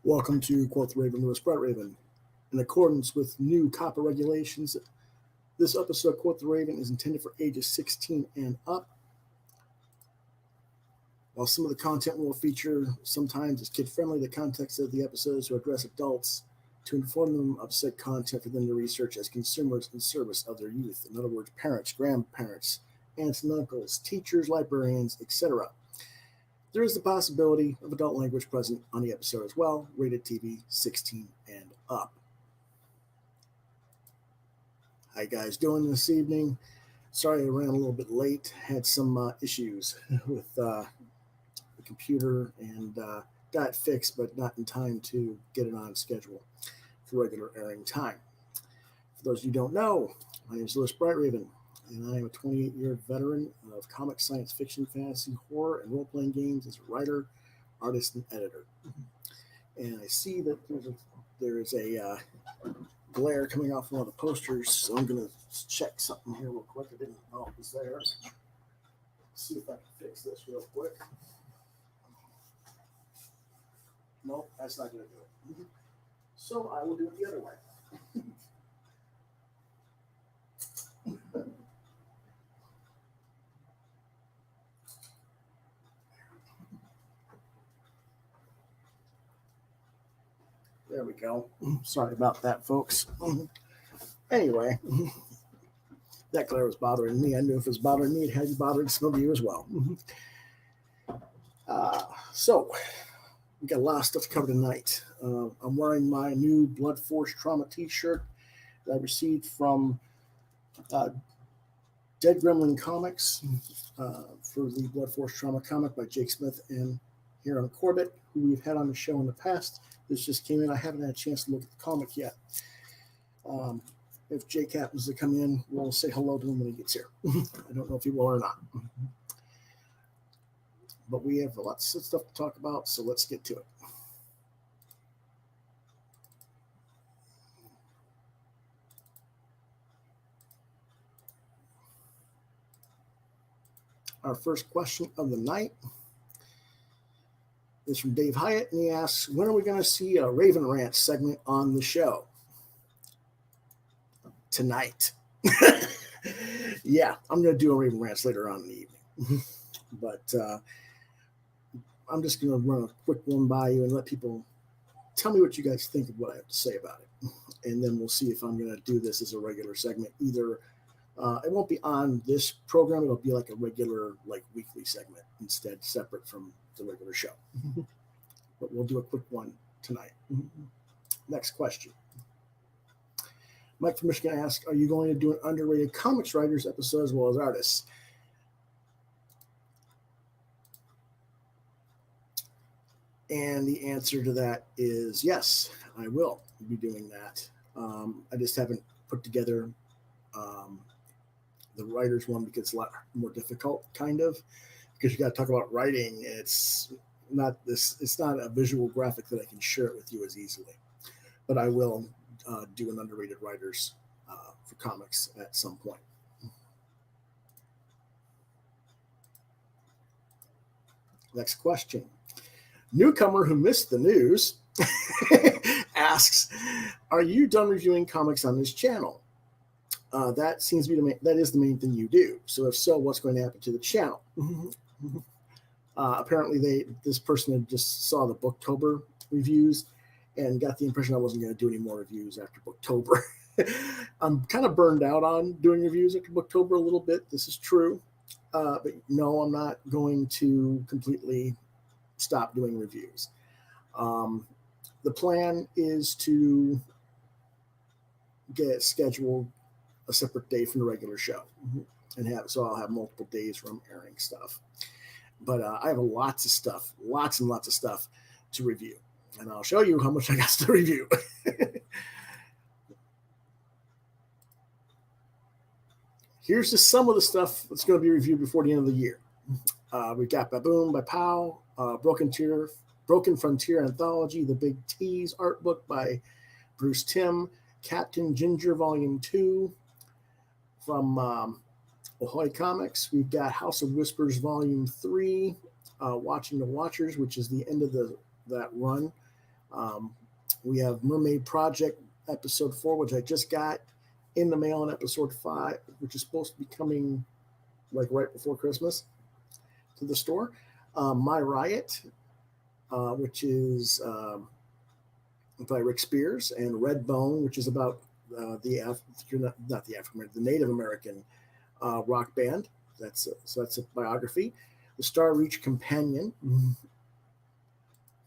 Welcome to Quoth Raven Lewis Bright Raven. In accordance with new COPPA regulations, this episode of Quoth the Raven is intended for ages 16 and up. While some of the content will feature sometimes is kid-friendly, the context of the episodes will address adults to inform them of said content for them to research as consumers in service of their youth. In other words, parents, grandparents, aunts and uncles, teachers, librarians, etc. There is the possibility of adult language present on the episode as well, rated TV 16 and up. How you guys doing this evening? Sorry I ran a little bit late. Had some issues with the computer and got it fixed, but not in time to get it on schedule for regular airing time. For those of you who don't know, my name is Lewis Bright Raven, and I am a 28-year veteran of comic, science fiction, fantasy, horror, and role-playing games as a writer, artist, and editor. And I see that there is a glare coming off one of the posters, so I'm going to check something here real quick. I didn't know it was there. See if I can fix this real quick. Nope, that's not going to do it. So I will do it the other way. There we go. Sorry about that, folks. Anyway, that glare was bothering me. I knew if it was bothering me, it had to be bothering some of you as well. So, we got a lot of stuff to cover tonight. I'm wearing my new Blood Force Trauma t-shirt that I received from Dead Gremlin Comics for the Blood Force Trauma comic by Jake Smith and Aaron Corbett, who we've had on the show in the past. This just came in. I haven't had a chance to look at the comic yet. If Jake happens to come in, we'll say hello to him when he gets here. I don't know if he will or not. But we have lots of stuff to talk about, so let's get to it. Our first question of the night is from Dave Hyatt, and he asks, when are we going to see a Raven Rants segment on the show? Tonight. Yeah, I'm going to do a Raven Rants later on in the evening. But I'm just going to run a quick one by you and let people tell me what you guys think of what I have to say about it. And then we'll see if I'm going to do this as a regular segment. Either it won't be on this program. It'll be like a regular, like weekly segment instead, separate from the regular show. But we'll do a quick one tonight. Next question. Mike from Michigan asks, are you going to do an underrated comics writers episode as well as artists? And the answer to that is yes, I will be doing that. I just haven't put together the writers one because it's a lot more difficult, kind of, because you got to talk about writing. It's not a visual graphic that I can share it with you as easily. But I will do an underrated writers for comics at some point. Next question. Newcomer who missed the news asks, are you done reviewing comics on this channel? That seems to be that is the main thing you do. So if so, what's going to happen to the channel? Apparently this person had just saw the Booktober reviews and got the impression I wasn't going to do any more reviews after Booktober. I'm kind of burned out on doing reviews after Booktober a little bit. This is true. But no, I'm not going to completely stop doing reviews. The plan is to get scheduled a separate day from the regular show, and I'll have multiple days from airing stuff. But I have lots and lots of stuff to review, and I'll show you how much I got to review. Here's just some of the stuff that's going to be reviewed before the end of the year. We got Baboon by Powell, Broken Frontier Anthology, The Big T's art book by Bruce Timm, Captain Ginger Volume 2 from Ahoy Comics. We've got House of Whispers Volume 3, Watching the Watchers, which is the end of that run We have Mermaid Project episode 4, which I just got in the mail, and episode 5, which is supposed to be coming like right before Christmas to the store. My Riot, which is by Rick Spears, and Red Bone, which is about the Native American rock band. That's a biography. The Star Reach Companion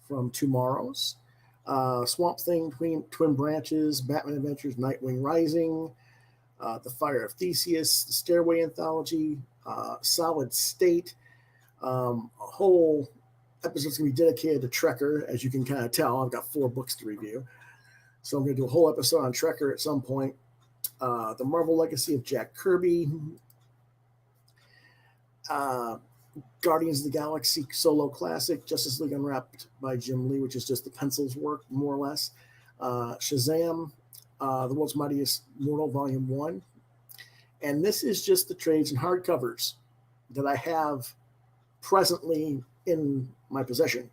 from Tomorrow's. Swamp Thing, Twin Branches, Batman Adventures, Nightwing Rising, The Fire of Theseus, The Stairway Anthology, Solid State. A whole episode's going to be dedicated to Trekker, as you can kind of tell. I've got 4 books to review. So I'm going to do a whole episode on Trekker at some point. The Marvel Legacy of Jack Kirby. Guardians of the Galaxy solo classic, Justice League Unwrapped by Jim Lee, which is just the pencils work, more or less. Shazam, The World's Mightiest Mortal, Volume 1. And this is just the trades and hardcovers that I have presently in my possession.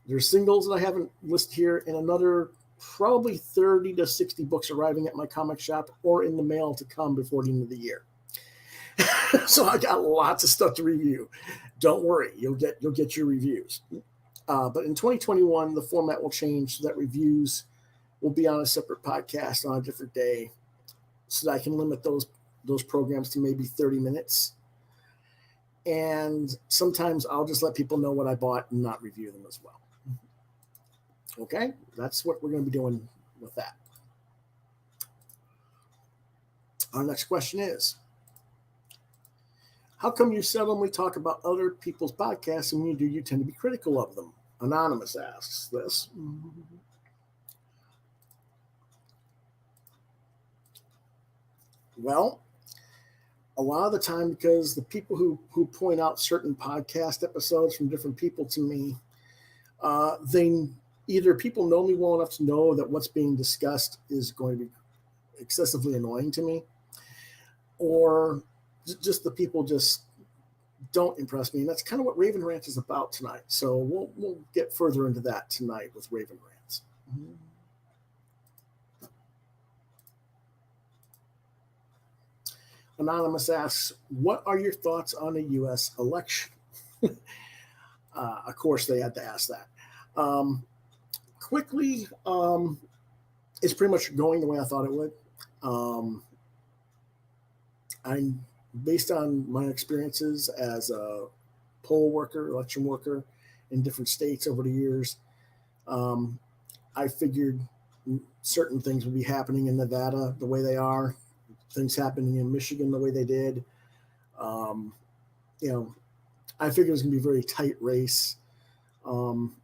There's singles that I haven't listed here, and another probably 30 to 60 books arriving at my comic shop or in the mail to come before the end of the year. So I got lots of stuff to review. Don't worry, you'll get your reviews. But in 2021, the format will change so that reviews will be on a separate podcast on a different day, so that I can limit those programs to maybe 30 minutes. And sometimes I'll just let people know what I bought and not review them as well. Okay, that's what we're going to be doing with that. Our next question is, how come you seldomly talk about other people's podcasts, and when you do, you tend to be critical of them? Anonymous asks this. Well, a lot of the time, because the people who point out certain podcast episodes from different people to me, they either people know me well enough to know that what's being discussed is going to be excessively annoying to me, or just the people just don't impress me. And that's kind of what Raven Rants is about tonight. So we'll get further into that tonight with Raven Rants. Anonymous asks, what are your thoughts on a U.S. election? Of course, they had to ask that. Quickly, it's pretty much going the way I thought it would. I'm based on my experiences as a poll worker, election worker in different states over the years. I figured certain things would be happening in Nevada the way they are, things happening in Michigan the way they did. I figured it was going to be a very tight race. I'm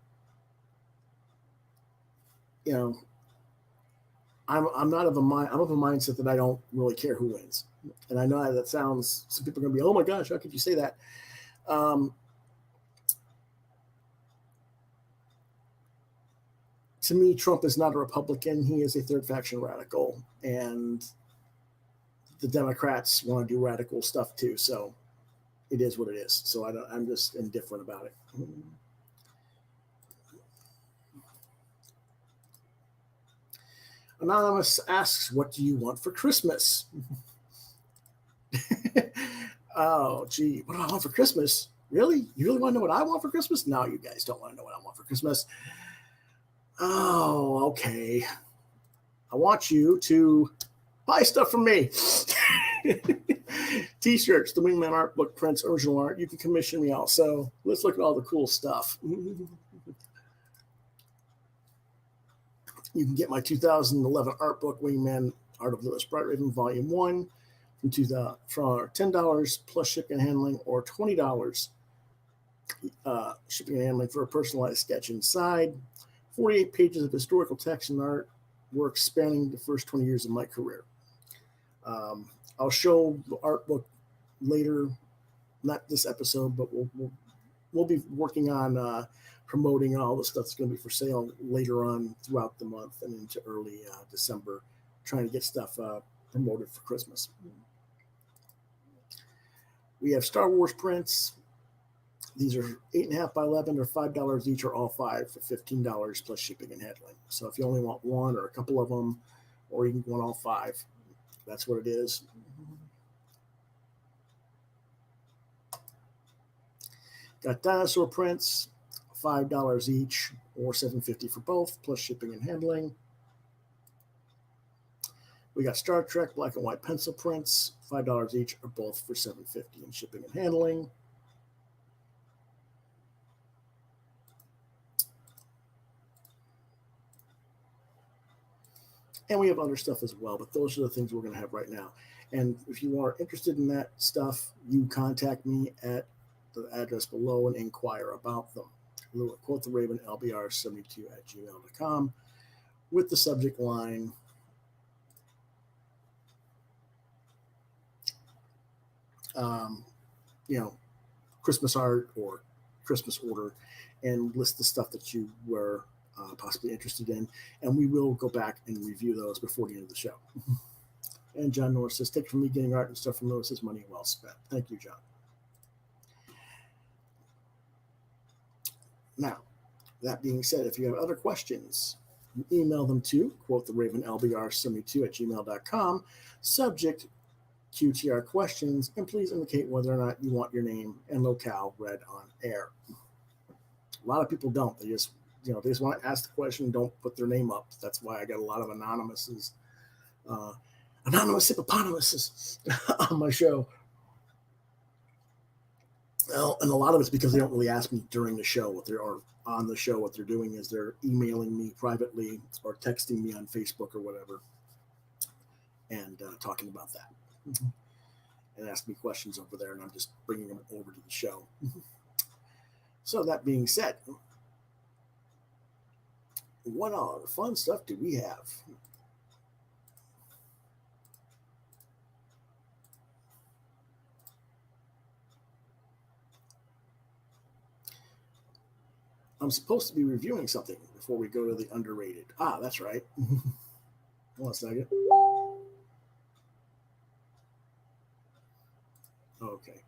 not of a mind. I'm of a mindset that I don't really care who wins, and I know that sounds. Some people are going to be, "Oh my gosh, how could you say that?" To me, Trump is not a Republican. He is a third faction radical, and the Democrats want to do radical stuff too. So it is what it is. So I'm just indifferent about it. Anonymous asks, what do you want for Christmas? Oh, gee, what do I want for Christmas? Really? You really want to know what I want for Christmas? No, you guys don't want to know what I want for Christmas. Oh, okay. I want you to buy stuff from me. T-shirts, the Wingman art book prints, original art. You can commission me also. Let's look at all the cool stuff. You can get my 2011 art book, Wingman Art of Lewis Bright Raven, Volume 1, for $10 plus shipping and handling, or $20 shipping and handling for a personalized sketch inside. 48 pages of historical text and art work spanning the first 20 years of my career. I'll show the art book later, not this episode, but we'll be working on promoting all the stuff that's going to be for sale later on throughout the month and into early December, trying to get stuff promoted for Christmas. We have Star Wars prints, These are 8.5 by 11 or $5 each, or all five for $15 plus shipping and handling. So if you only want one or a couple of them, or you can want all five, that's what it is. Got dinosaur prints, $5 each or $7.50 for both plus shipping and handling. We got Star Trek black and white pencil prints, $5 each or both for $7.50 in shipping and handling. And we have other stuff as well, but those are the things we're going to have right now. And if you are interested in that stuff, you contact me at the address below and inquire about them. Quoth the Raven LBR72 at gmail.com with the subject line Christmas art or Christmas order, and list the stuff that you were possibly interested in, and we will go back and review those before the end of the show. And John Norris says, take from me getting art and stuff from Norris is money well spent. Thank you, John. Now, that being said, if you have other questions, you email them to quotheravenlbr72 at gmail.com, subject QTR questions, and please indicate whether or not you want your name and locale read on air. A lot of people don't. They just want to ask the question, don't put their name up. That's why I got a lot of anonymous hippopotamuses on my show. Well, and a lot of it's because they don't really ask me during the show what they're, or on the show. What they're doing is they're emailing me privately or texting me on Facebook or whatever, and talking about that, and ask me questions over there, and I'm just bringing them over to the show. So that being said, what all the fun stuff do we have? I'm supposed to be reviewing something before we go to the underrated. Ah, that's right. Hold on a second. Okay.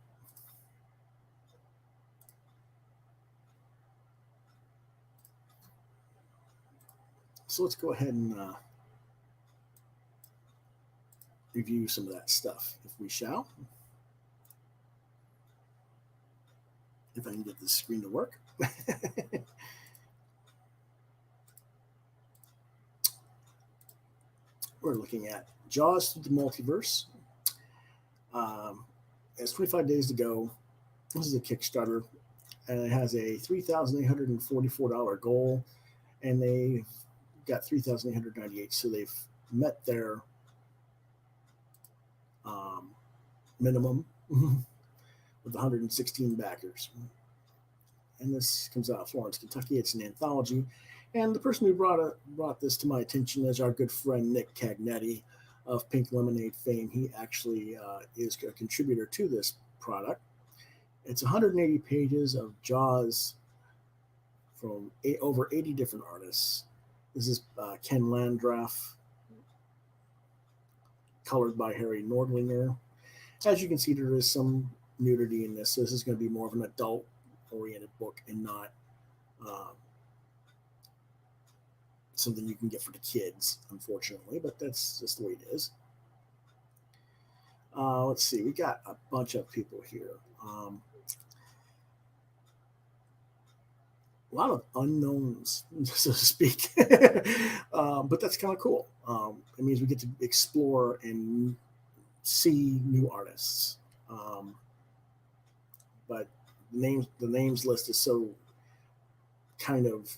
So let's go ahead and review some of that stuff, if we shall. If I can get this screen to work. We're looking at Jaws Through the Multiverse. It has 25 days to go. This is a Kickstarter, and it has a $3,844 goal, and they got 3,898. So they've met their minimum with 116 backers. And this comes out of Florence, Kentucky. It's an anthology. And the person who brought this to my attention is our good friend Nick Cagnetti of Pink Lemonade fame. He actually is a contributor to this product. It's 180 pages of Jaws from over 80 different artists. This is Ken Landgraf, colored by Harry Nordlinger. As you can see, there is some nudity in this. So this is going to be more of an adult-oriented book and not something you can get for the kids, unfortunately, but that's just the way it is. Let's see. We got a bunch of people here. A lot of unknowns, so to speak, but that's kind of cool. It means we get to explore and see new artists. But the names list is so kind of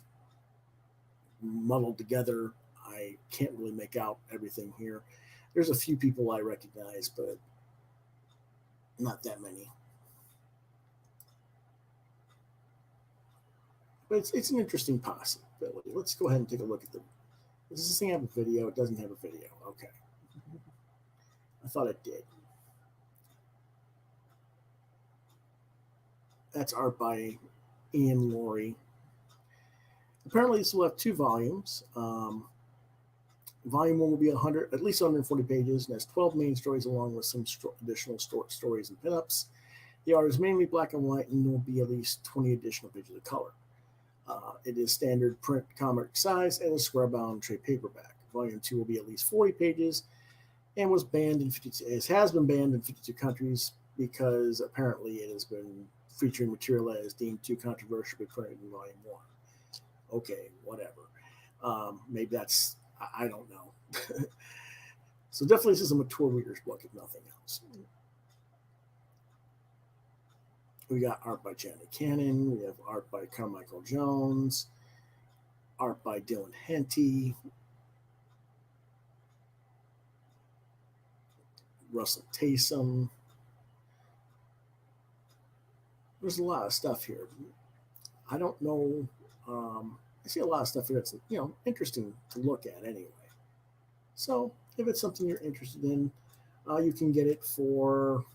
muddled together. I can't really make out everything here. There's a few people I recognize, but not that many. But it's an interesting possibility. Let's go ahead and take a look at them. Does this thing have a video? It doesn't have a video. Okay. I thought it did. That's art by Ian Laurie. Apparently, this will have 2 volumes. Volume 1 will be at least 140 pages, and has 12 main stories along with some additional stories and pinups. The art is mainly black and white, and there will be at least 20 additional pages of color. It is standard print comic size and a square bound trade paperback. Volume 2 will be at least 40 pages and was banned in 52, it has been banned in 52 countries because apparently it has been featuring material that is deemed too controversial to be printed in Volume 1. Okay, whatever. Maybe that's, I don't know. So definitely this is a mature reader's book, if nothing else. We got art by Janet Cannon. We have art by Carmichael Jones. Art by Dylan Henty. Russell Taysom. There's a lot of stuff here. I don't know. I see a lot of stuff here that's interesting to look at anyway. So if it's something you're interested in, you can get it for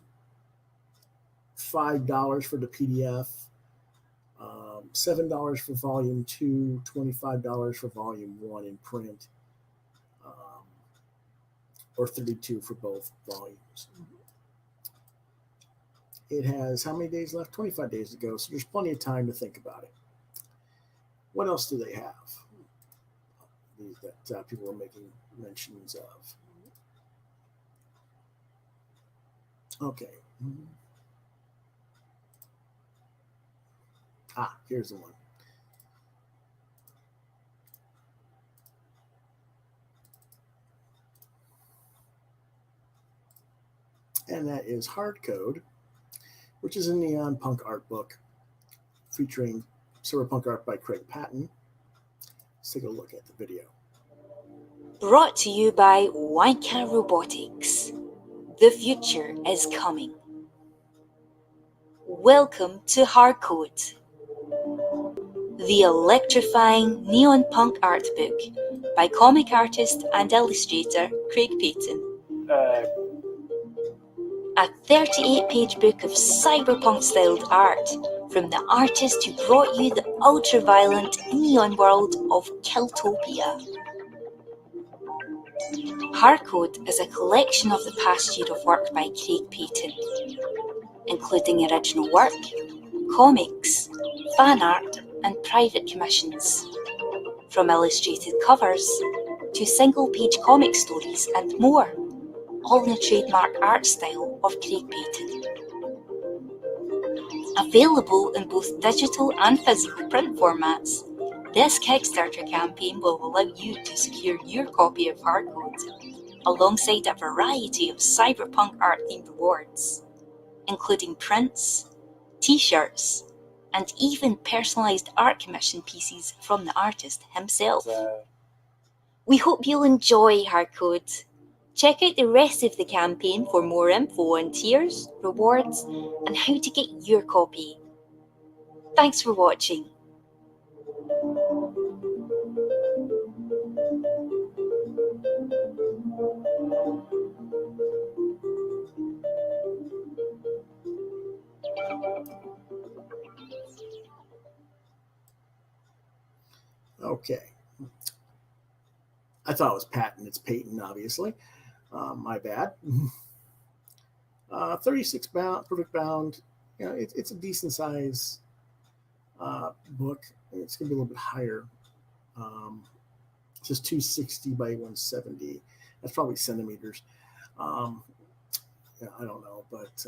$5 for the PDF, $7 for Volume 2, $25 for Volume 1 in print, or $32 for both volumes. It has how many days left? 25 days to go, so there's plenty of time to think about it. What else do they have that people are making mentions of? Okay. Here's the one. And that is Hard Code, which is a neon punk art book featuring cyberpunk art by Craig Patton. Let's take a look at the video. Brought to you by Wanka Robotics. The future is coming. Welcome to Hardcode, the electrifying neon punk art book by comic artist and illustrator Craig Payton. A 38-page book of cyberpunk-styled art from the artist who brought you the ultra-violent neon world of Kiltopia. Hardcode is a collection of the past year of work by Craig Payton, including original work, comics, fan art, and private commissions. From illustrated covers to single-page comic stories and more, all in the trademark art style of Craig Payton. Available in both digital and physical print formats, this Kickstarter campaign will allow you to secure your copy of Hardcode, alongside a variety of cyberpunk art-themed rewards, including prints, t-shirts, and even personalised art commission pieces from the artist himself. We hope you'll enjoy Hardcode. Check out the rest of the campaign for more info on tiers, rewards, and how to get your copy. Thanks for watching. Okay. I thought it was Patton. It's Payton, obviously. My bad. 36 bound, perfect bound. It's a decent size book. It's going to be a little bit higher. It's just 260 by 170. That's probably centimeters. I don't know, but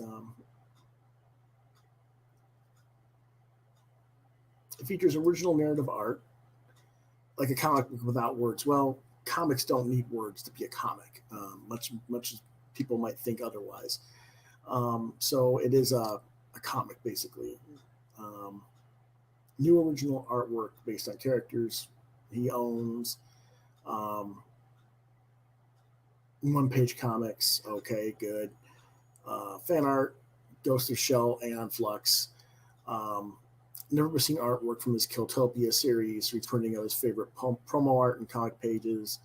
it features original narrative art, like a comic book without words. Well, comics don't need words to be a comic, much as people might think otherwise. So it is a comic, basically. New original artwork based on characters he owns. One-page comics. Okay, good. Fan art, Ghost of Shell, Aeon Flux. Never seen artwork from his Kiltopia series, reprinting of his favorite promo art and comic pages,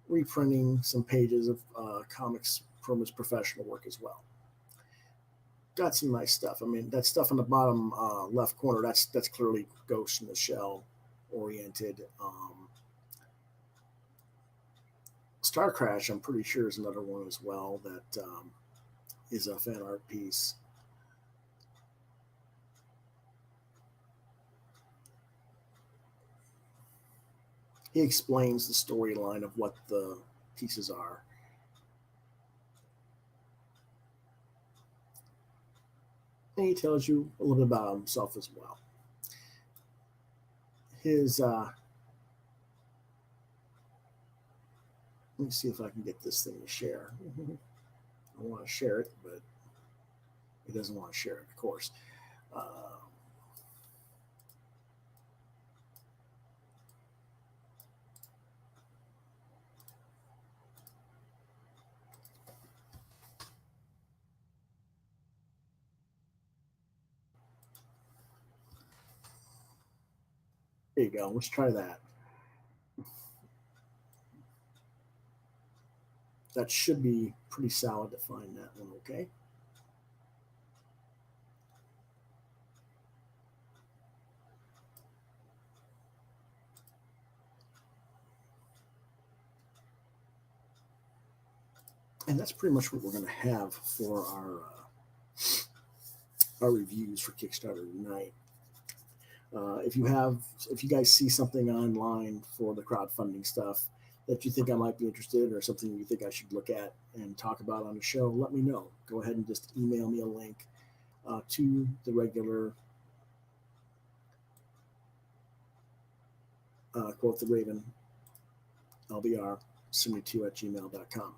reprinting some pages of comics from his professional work as well. Got some nice stuff. I mean, that stuff on the bottom left corner, that's clearly Ghost in the Shell oriented. Star Crash, I'm pretty sure, is another one as well that is a fan art piece. he explains the storyline of what the pieces are. And he tells you a little bit about himself as well. His let me see if I can get this thing to share. I want to share it, but it doesn't want to share it, of course. There you go. Let's try that. That should be pretty solid to find that one, okay? And that's pretty much what we're going to have for our reviews for Kickstarter tonight. If you guys see something online for the crowdfunding stuff that you think I might be interested in, or something you think I should look at and talk about on the show, let me know. Go ahead and just email me a link to the regular Quoth the Raven LBR 72@gmail.com,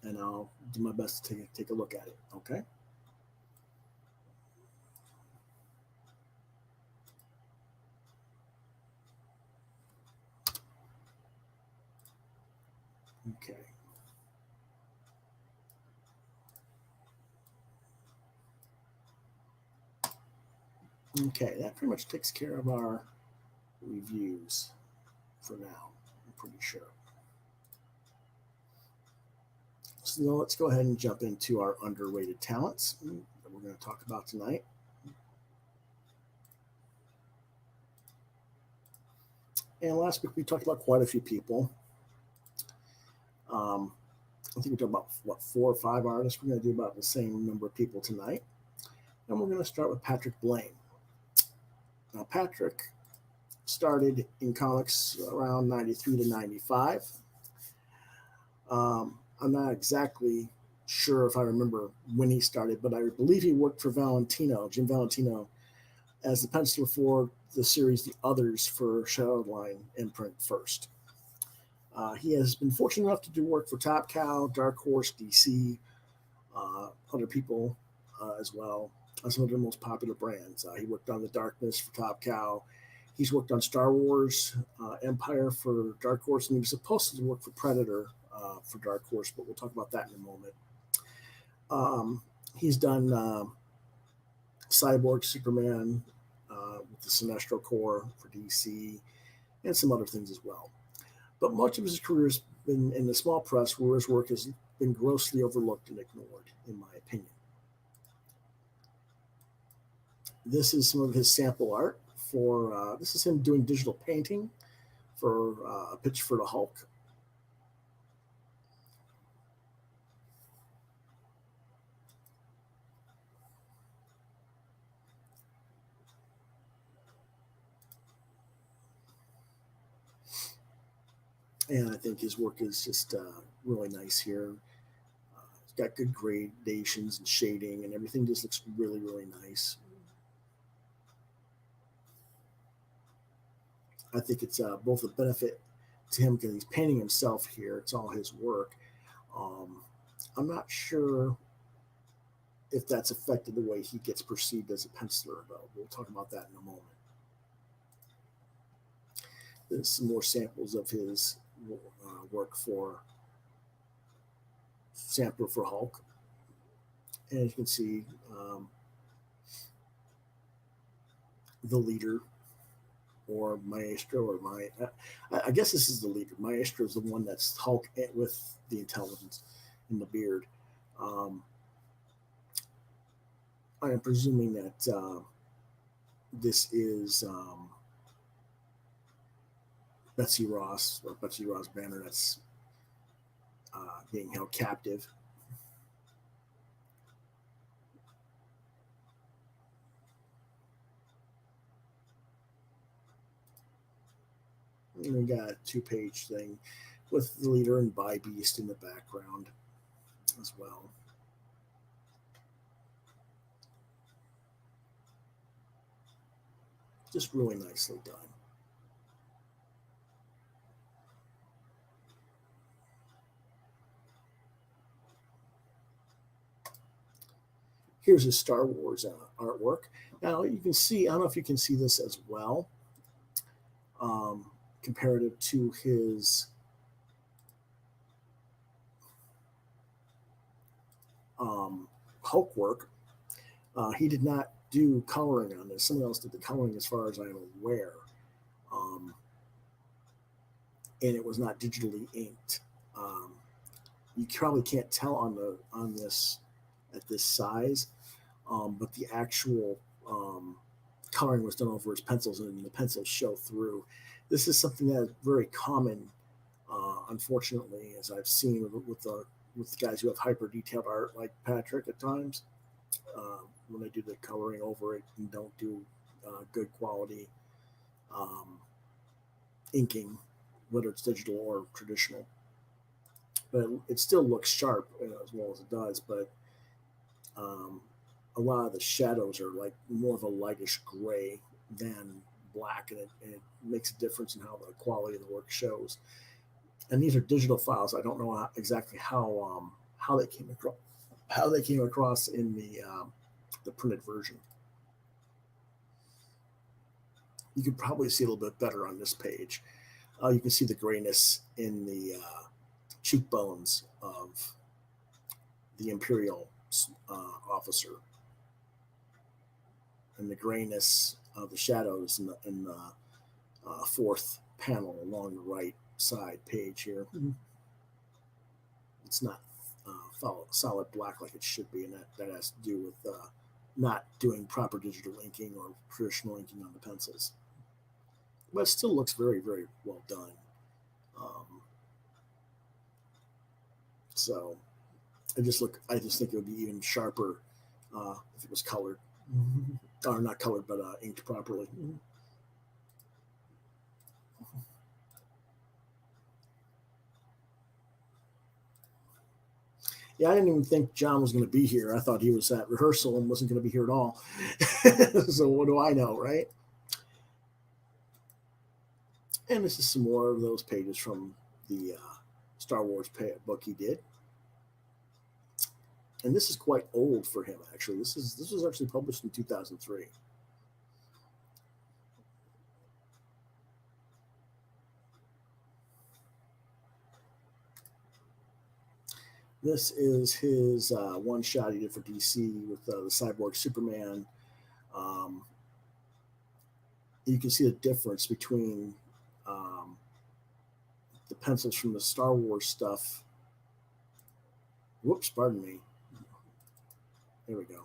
and I'll do my best to take a look at it. Okay. Okay. Okay, that pretty much takes care of our reviews for now, I'm pretty sure. So now let's go ahead and jump into our underrated talents that we're going to talk about tonight. And last week we talked about quite a few people. I think we talked about 4 or 5 artists. We're going to do about the same number of people tonight. And we're going to start with Patrick Blaine. Now, Patrick started in comics around 93 to 95. I'm not exactly sure if I remember when he started, but I believe he worked for Jim Valentino, as the penciler for the series The Others for Shadowline imprint first. He has been fortunate enough to do work for Top Cow, Dark Horse, DC, other people as well, some of their most popular brands. He worked on The Darkness for Top Cow. He's worked on Star Wars Empire for Dark Horse, and he was supposed to work for Predator for Dark Horse, but we'll talk about that in a moment. He's done Cyborg, Superman with the Sinestro Corps for DC, and some other things as well. But much of his career has been in the small press, where his work has been grossly overlooked and ignored, in my opinion. This is some of his sample art for, this is him doing digital painting for a pitch for the Hulk. And I think his work is just really nice here. It's got good gradations and shading, and everything just looks really, really nice. I think it's both a benefit to him because he's painting himself here. It's all his work. I'm not sure if that's affected the way he gets perceived as a penciler, though. We'll talk about that in a moment. There's some more samples of his work for sampler for Hulk. And you can see the leader, or Maestro, or I guess this is the leader. Maestro is the one that's Hulk with the intelligence in the beard. I am presuming that this is Betsy Ross, or Betsy Ross Banner, that's being held captive. And we got a 2-page thing with the leader and by beast in the background as well. Just really nicely done. Here's his Star Wars artwork. Now you can see, I don't know if you can see this as well, comparative to his Hulk work. He did not do coloring on this. Someone else did the coloring, as far as I'm aware, um, and it was not digitally inked. Um, you probably can't tell on this at this size, but the actual coloring was done over his pencils, and the pencils show through. This is something that is very common, unfortunately, as I've seen with the guys who have hyper detailed art like Patrick at times. When they do the coloring over it and don't do good quality um, inking, whether it's digital or traditional. But it still looks sharp as well as it does. But um, a lot of the shadows are like more of a lightish gray than black, and it makes a difference in how the quality of the work shows. And these are digital files. I don't know exactly how they came across in the printed version. You can probably see a little bit better on this page. You can see the grayness in the cheekbones of the Imperial officer, and the grayness of the shadows in the fourth panel along the right side page here. Mm-hmm. It's not solid black like it should be, and that has to do with not doing proper digital inking or traditional inking on the pencils. But it still looks very, very well done. So I just think it would be even sharper if it was colored, or not colored, but inked properly. Yeah, I didn't even think John was going to be here. I thought he was at rehearsal and wasn't going to be here at all. So what do I know, right? And this is some more of those pages from the Star Wars book he did. And this is quite old for him, actually. This was actually published in 2003. This is his one shot he did for DC with the Cyborg Superman. You can see the difference between the pencils from the Star Wars stuff. Whoops, pardon me. There we go.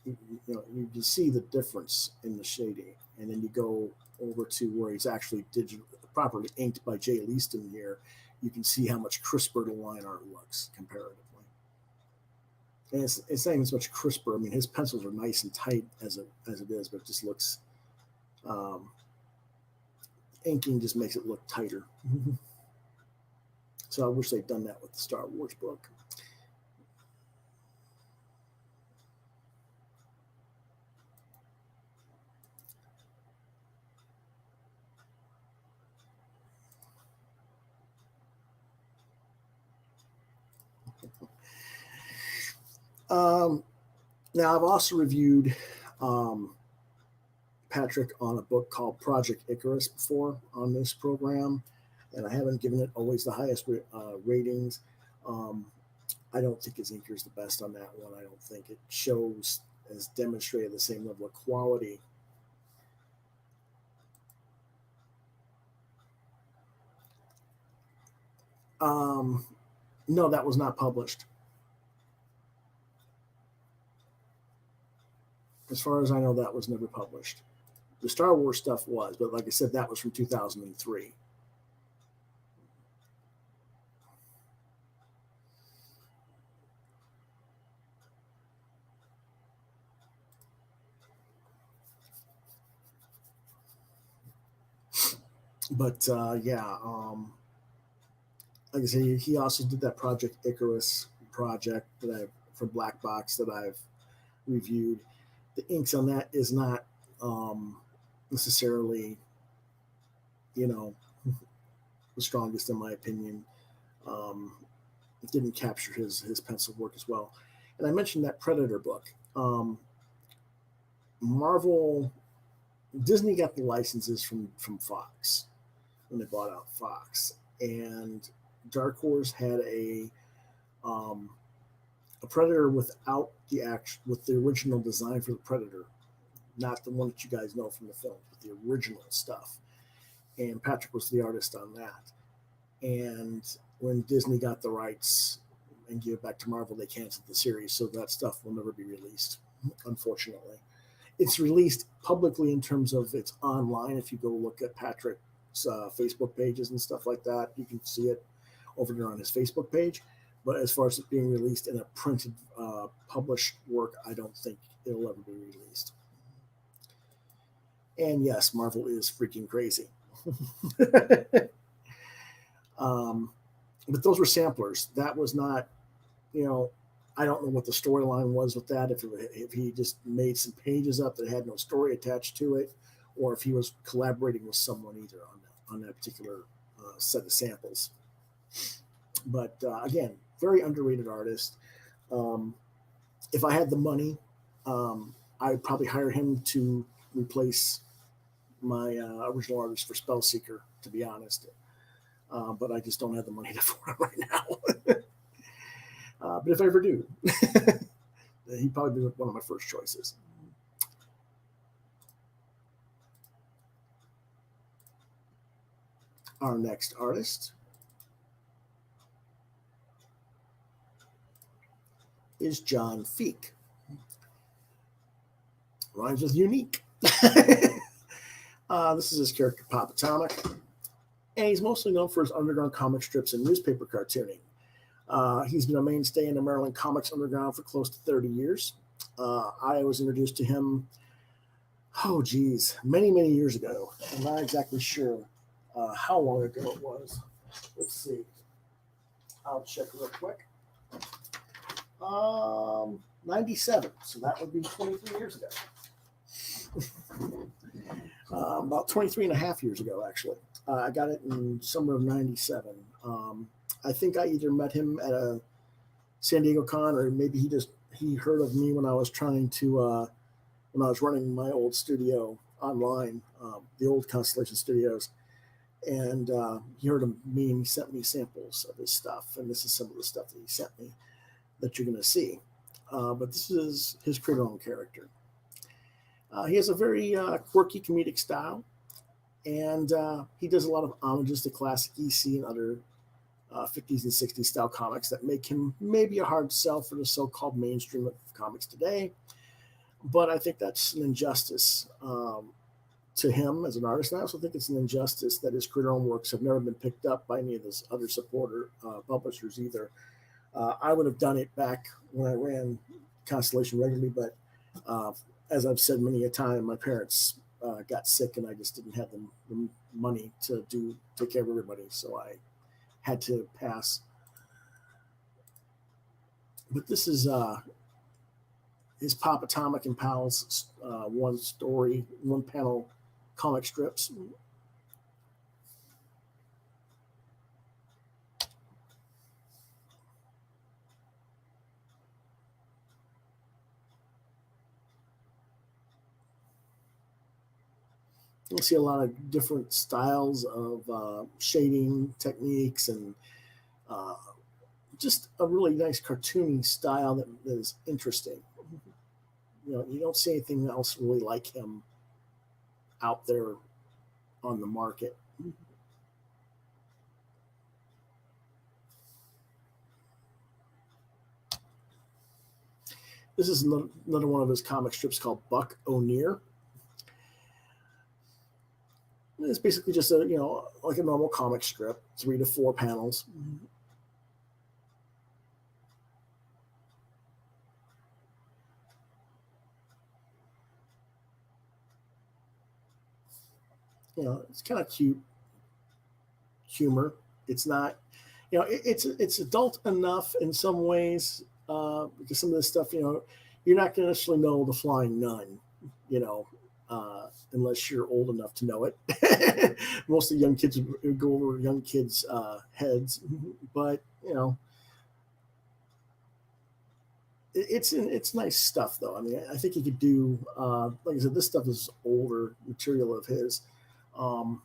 You can see the difference in the shading, and then you go over to where he's actually properly inked by Jay Leaston here. You can see how much crisper the line art looks comparatively. And it's not even as much crisper. I mean, his pencils are nice and tight as it is, but it just looks inking just makes it look tighter. So I wish they'd done that with the Star Wars book. Now I've also reviewed Patrick on a book called Project Icarus before on this program, and I haven't given it always the highest ratings. I don't think his inker is the best on that one. I don't think it shows as demonstrated the same level of quality. No, that was not published. As far as I know, that was never published. The Star Wars stuff was, but like I said, that was from 2003. But yeah, like I say, he also did that Project Icarus project that I for Black Box that I've reviewed. The inks on that is not necessarily, you know, the strongest in my opinion. Um, it didn't capture his pencil work as well. And I mentioned that Predator book. Marvel, Disney got the licenses from Fox when they bought out Fox, and Dark Horse had um, a Predator without the action with the original design for the Predator, not the one that you guys know from the film, but the original stuff. And Patrick was the artist on that. And when Disney got the rights and gave it back to Marvel, they canceled the series, so that stuff will never be released, unfortunately. It's released publicly in terms of it's online. If you go look at Patrick's Facebook pages and stuff like that, you can see it over there on his Facebook page. But as far as it being released in a printed, published work, I don't think it'll ever be released. And yes, Marvel is freaking crazy. um, but those were samplers. That was not, you know, I don't know what the storyline was with that. If he just made some pages up that had no story attached to it, or if he was collaborating with someone either on that particular set of samples. But again, very underrated artist. Um, if I had the money, I would probably hire him to replace my original artist for Spellseeker, to be honest. But I just don't have the money for it right now. But if I ever do, he'd probably be one of my first choices. Our next artist is John Feek. Rhymes with unique. This is his character, Pop Atomic, and he's mostly known for his underground comic strips and newspaper cartooning. He's been a mainstay in the Maryland comics underground for close to 30 years. I was introduced to him, oh geez, many, many years ago. I'm not exactly sure how long ago it was. Let's see. I'll check real quick. 97. So that would be 23 years ago. About 23 and a half years ago, actually. I got it in summer of 97. I think I either met him at a San Diego Con, or maybe he heard of me when I was trying to when I was running my old studio online, the old Constellation Studios, and he heard of me and he sent me samples of his stuff, and this is some of the stuff that he sent me that you're going to see. But this is his critter own character. He has a very quirky comedic style, and he does a lot of homages to classic EC and other 50s and 60s style comics that make him maybe a hard sell for the so-called mainstream of comics today. But I think that's an injustice to him as an artist. And I also think it's an injustice that his critter own works have never been picked up by any of his other supporter publishers either. I would have done it back when I ran Constellation regularly, but as I've said many a time, my parents got sick and I just didn't have the money to take care of everybody, so I had to pass. But this is his Pop Atomic and Pals one panel comic strips. You'll see a lot of different styles of shading techniques and uh, just a really nice cartoony style that is interesting. You know, you don't see anything else really like him out there on the market. This is another one of his comic strips called Buck O'Near. It's basically just like a normal comic strip, 3 to 4 panels. It's kind of cute. humor. It's not, it's adult enough in some ways, because some of this stuff, you're not going to necessarily know the Flying Nun, you know, unless you're old enough to know it. Most of the young kids would go over young kids' heads, but it's nice stuff though. I mean, I think he could do, like I said, this stuff is older material of his. Um,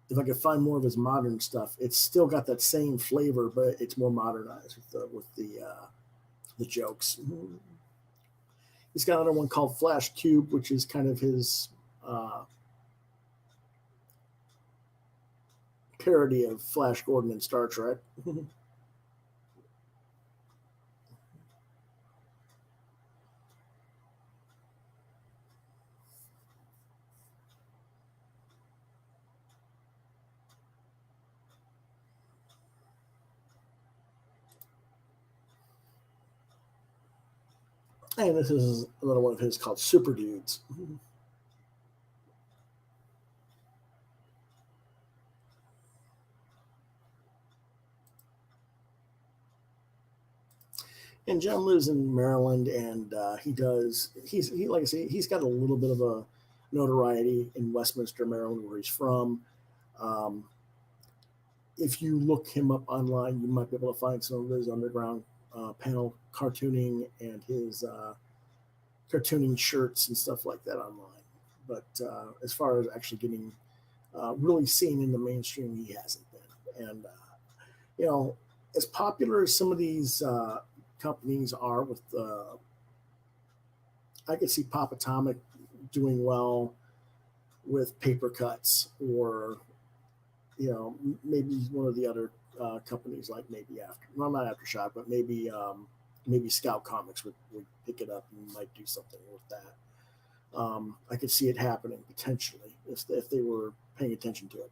if I could find more of his modern stuff, it's still got that same flavor, but it's more modernized with the jokes. He's got another one called Flash Cube, which is kind of his parody of Flash Gordon in Star Trek. And this is another one of his called Super Dudes. And John lives in Maryland, and he like I say, he's got a little bit of a notoriety in Westminster, Maryland, where he's from. Um, if you look him up online, you might be able to find some of his underground panel cartooning and his cartooning shirts and stuff like that online. But as far as actually getting really seen in the mainstream, he hasn't been. And you know, as popular as some of these companies are, with I could see Pop Atomic doing well with paper cuts, or maybe one of the other companies, like maybe not Aftershock, but maybe Scout Comics would pick it up and might do something with that. I could see it happening potentially if they were paying attention to it.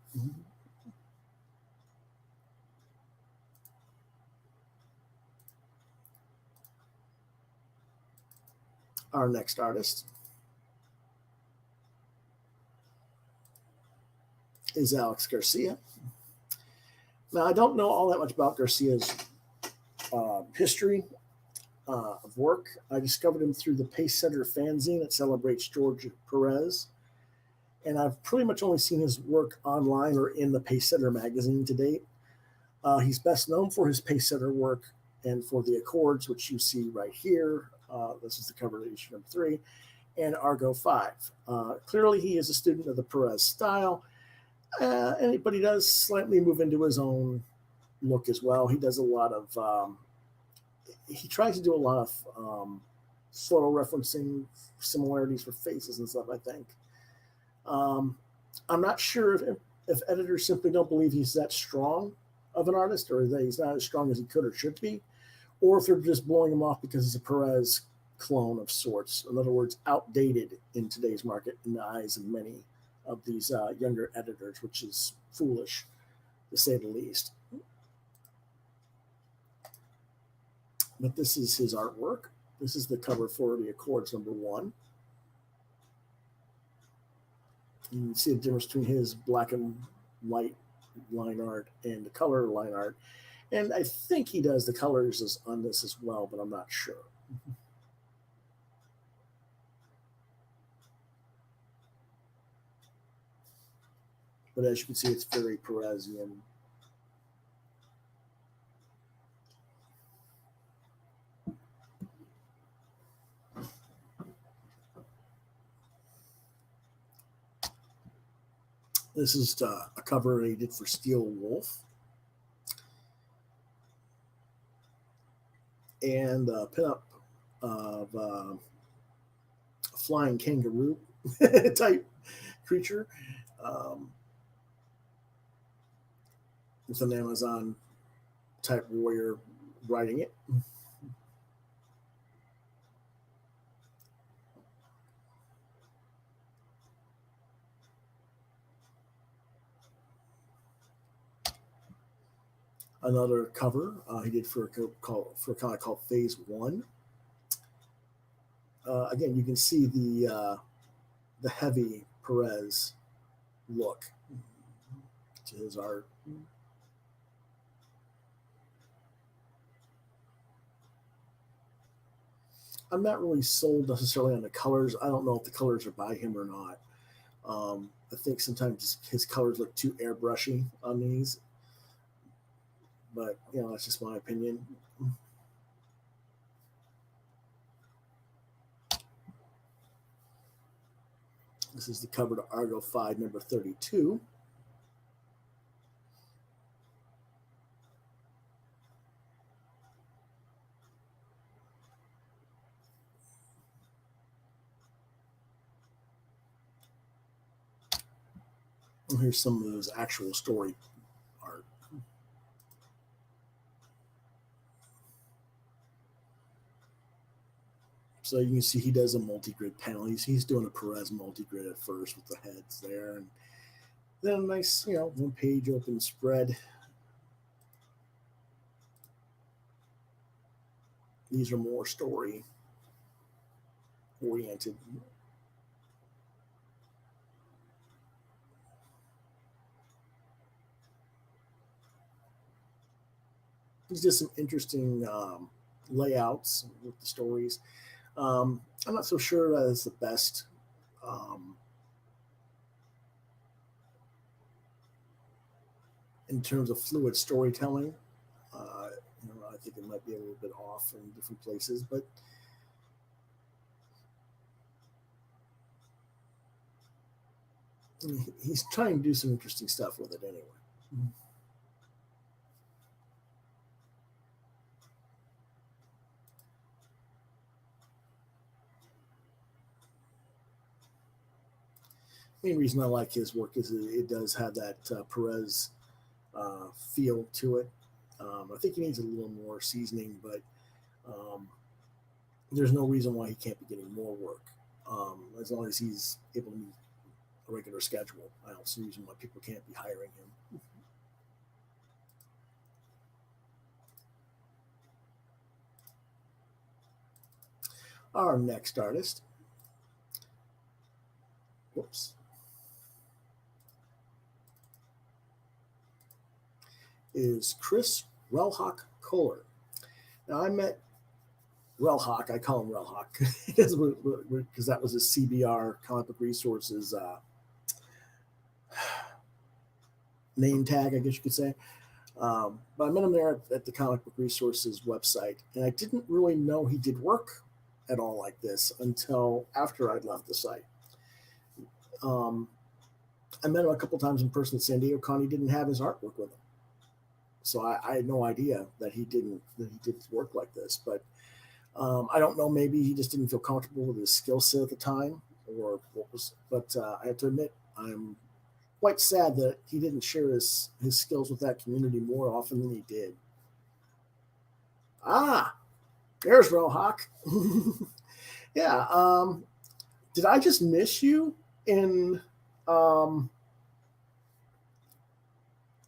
Our next artist is Alex Garcia. Now, I don't know all that much about Garcia's history of work. I discovered him through the Pace Setter fanzine that celebrates George Perez. And I've pretty much only seen his work online or in the Pace Setter magazine to date. He's best known for his Pace Setter work and for the Accords, which you see right here. This is the cover of issue number 3, and Argo 5. Clearly, he is a student of the Perez style, but he does slightly move into his own look as well. He does a lot of, he tries to do a lot of photo referencing, similarities for faces and stuff, I think. I'm not sure if editors simply don't believe he's that strong of an artist, or that he's not as strong as he could or should be, or if they're just blowing him off because he's a Perez clone of sorts. In other words, outdated in today's market in the eyes of many of these younger editors, which is foolish, to say the least. But this is his artwork. This is the cover for the Accords number 1. You can see the difference between his black and white line art and the color line art. And I think he does the colors on this as well, but I'm not sure. But as you can see, it's very Perezian. This is a cover he did for Steel Wolf. And a pinup of a flying kangaroo type creature, with an Amazon type warrior riding it. Another cover he did for a comic called Phase 1. Again, you can see the heavy Perez look to his art. I'm not really sold necessarily on the colors. I don't know if the colors are by him or not. I think sometimes his colors look too airbrushy on these, but that's just my opinion. This is the cover to Argo 5, number 32. And here's some of his actual story art. So you can see he does a multi-grid panel. He's doing a Perez multi-grid at first with the heads there, and then a nice, one-page open spread. These are more story oriented. He's just some interesting layouts with the stories. I'm not so sure that it's the best in terms of fluid storytelling. I think it might be a little bit off in different places, but he's trying to do some interesting stuff with it anyway. Main reason I like his work is it does have that Perez feel to it. I think he needs a little more seasoning, but um, there's no reason why he can't be getting more work as long as he's able to meet a regular schedule. I don't see a reason why people can't be hiring him. Our next artist, whoops, is Chris Relhawk Kohler. Now I met Relhawk. I call him Relhawk because that was his CBR Comic Book Resources name tag, I guess you could say. But I met him there at the Comic Book Resources website, and I didn't really know he did work at all like this until after I'd left the site. I met him a couple times in person at San Diego Con. He didn't have his artwork with him, so I had no idea that he did work like this. But I don't know. Maybe he just didn't feel comfortable with his skill set at the time, or what was. But I have to admit, I'm quite sad that he didn't share his skills with that community more often than he did. Ah, there's Rohawk. Yeah. Did I just miss you in at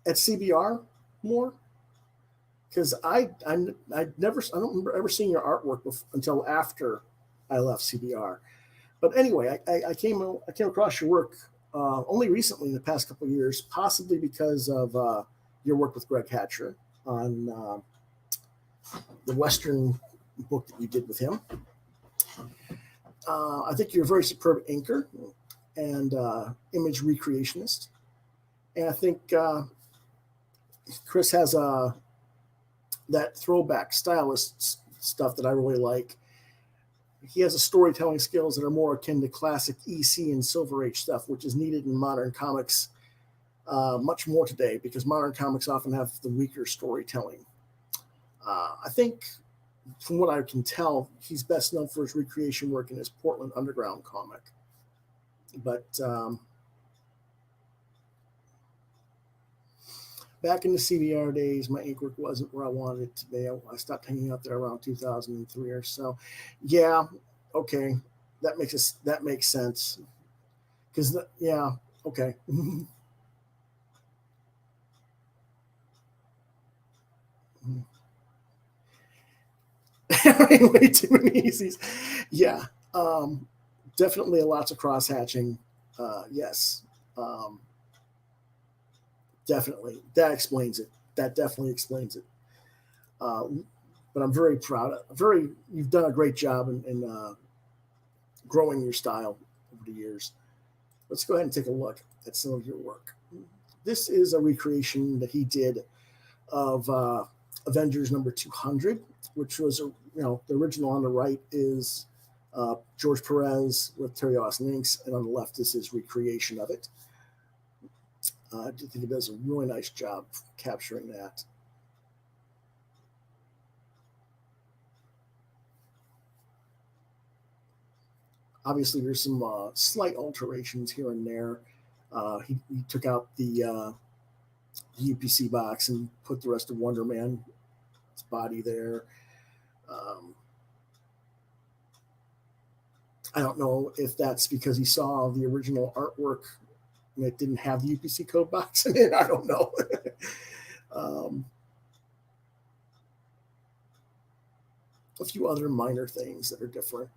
CBR more? Because I don't remember ever seeing your artwork until after I left CBR. But anyway, I came across your work only recently in the past couple of years, possibly because of your work with Greg Hatcher on the Western book that you did with him. I think you're a very superb inker and image recreationist, and I think Chris has that throwback stylist stuff that I really like. He has a storytelling skills that are more akin to classic EC and Silver Age stuff, which is needed in modern comics much more today because modern comics often have the weaker storytelling. I think, from what I can tell, he's best known for his recreation work in his Portland Underground comic. But back in the CBR days, my ink work wasn't where I wanted it to be. I stopped hanging out there around 2003 or so. Yeah, okay, that makes sense. Because yeah, okay. Way too many easies. Yeah, definitely lots of cross hatching. Yes, Um, definitely, that explains it. That definitely explains it. Uh, but I'm very proud. You've done a great job in growing your style over the years. Let's go ahead and take a look at some of your work. This is a recreation that he did of Avengers number 200, which was the original on the right is George Perez with Terry Austin inks, and on the left is his recreation of it. I do think it does a really nice job capturing that. Obviously, there's some slight alterations here and there. He took out the UPC box and put the rest of Wonder Man's body there. Um, I don't know if that's because he saw the original artwork and it didn't have the UPC code box in it. I don't know. um, a few other minor things that are different,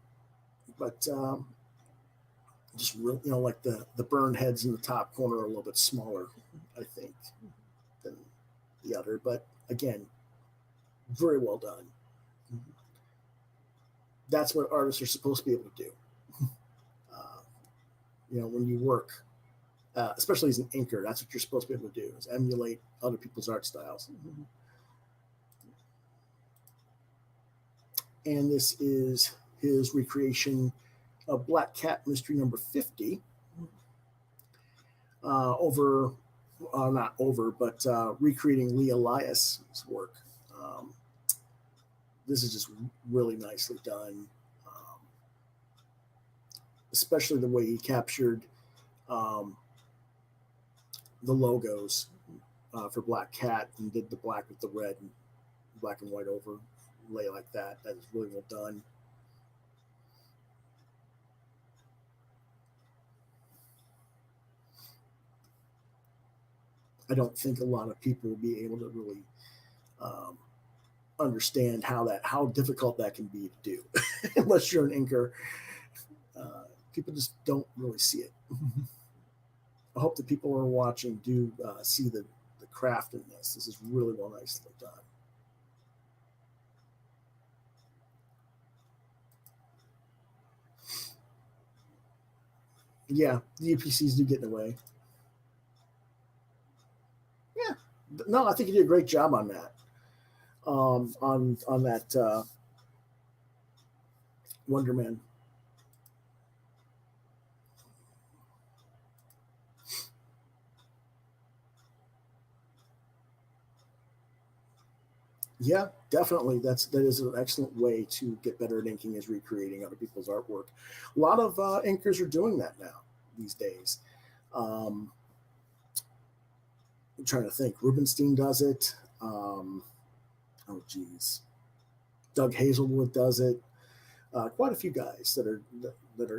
but just real, like the burn heads in the top corner are a little bit smaller, I think, than the other. But again, very well done. That's what artists are supposed to be able to do. Uh, when you work, especially as an inker, that's what you're supposed to be able to do: is emulate other people's art styles. And this is his recreation of Black Cat Mystery number 50. Not over, but recreating Lee Elias's work. Um, this is just really nicely done, especially the way he captured um, the logos for Black Cat and did the black with the red and black and white overlay like that. That is really well done. I don't think a lot of people will be able to really um, understand how difficult that can be to do unless you're an inker. People just don't really see it. I hope that people who are watching do see the craft in this. This is really well nicely done. Yeah, the UPCs do get in the way. Yeah, no, I think you did a great job on that. On that Wonder Man. Yeah, definitely. That is an excellent way to get better at inking is recreating other people's artwork. A lot of inkers are doing that now these days. Um, I'm trying to think. Rubenstein does it. Oh, geez. Doug Hazelwood does it. Quite a few guys that are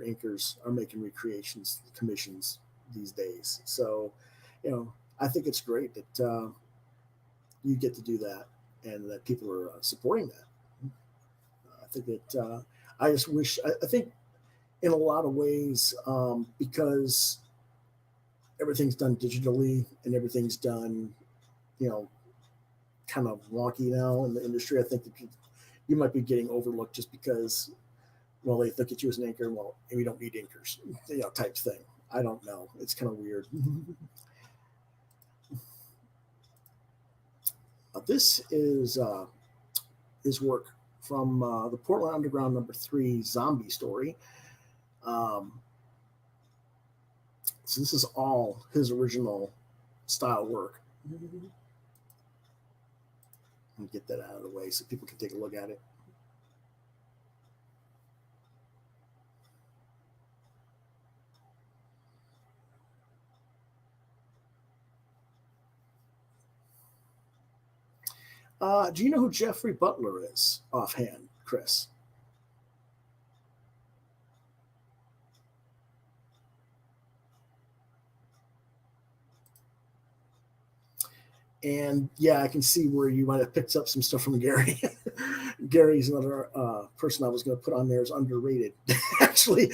inkers are making recreations commissions these days. So, I think it's great that you get to do that and that people are supporting that. I think that I just wish. I think in a lot of ways because everything's done digitally and everything's done, you know, kind of wonky now in the industry. I think that you might be getting overlooked just because, well, they look at you as an inker. Well, we don't need inkers, type thing. I don't know. It's kind of weird. This is his work from the Portland Underground #3 Zombie Story. So this is all his original style work. And get that out of the way so people can take a look at it. Do you know who Jeffrey Butler is offhand, Chris? And yeah, I can see where you might have picked up some stuff from Gary. Gary's another person I was going to put on there as underrated, actually.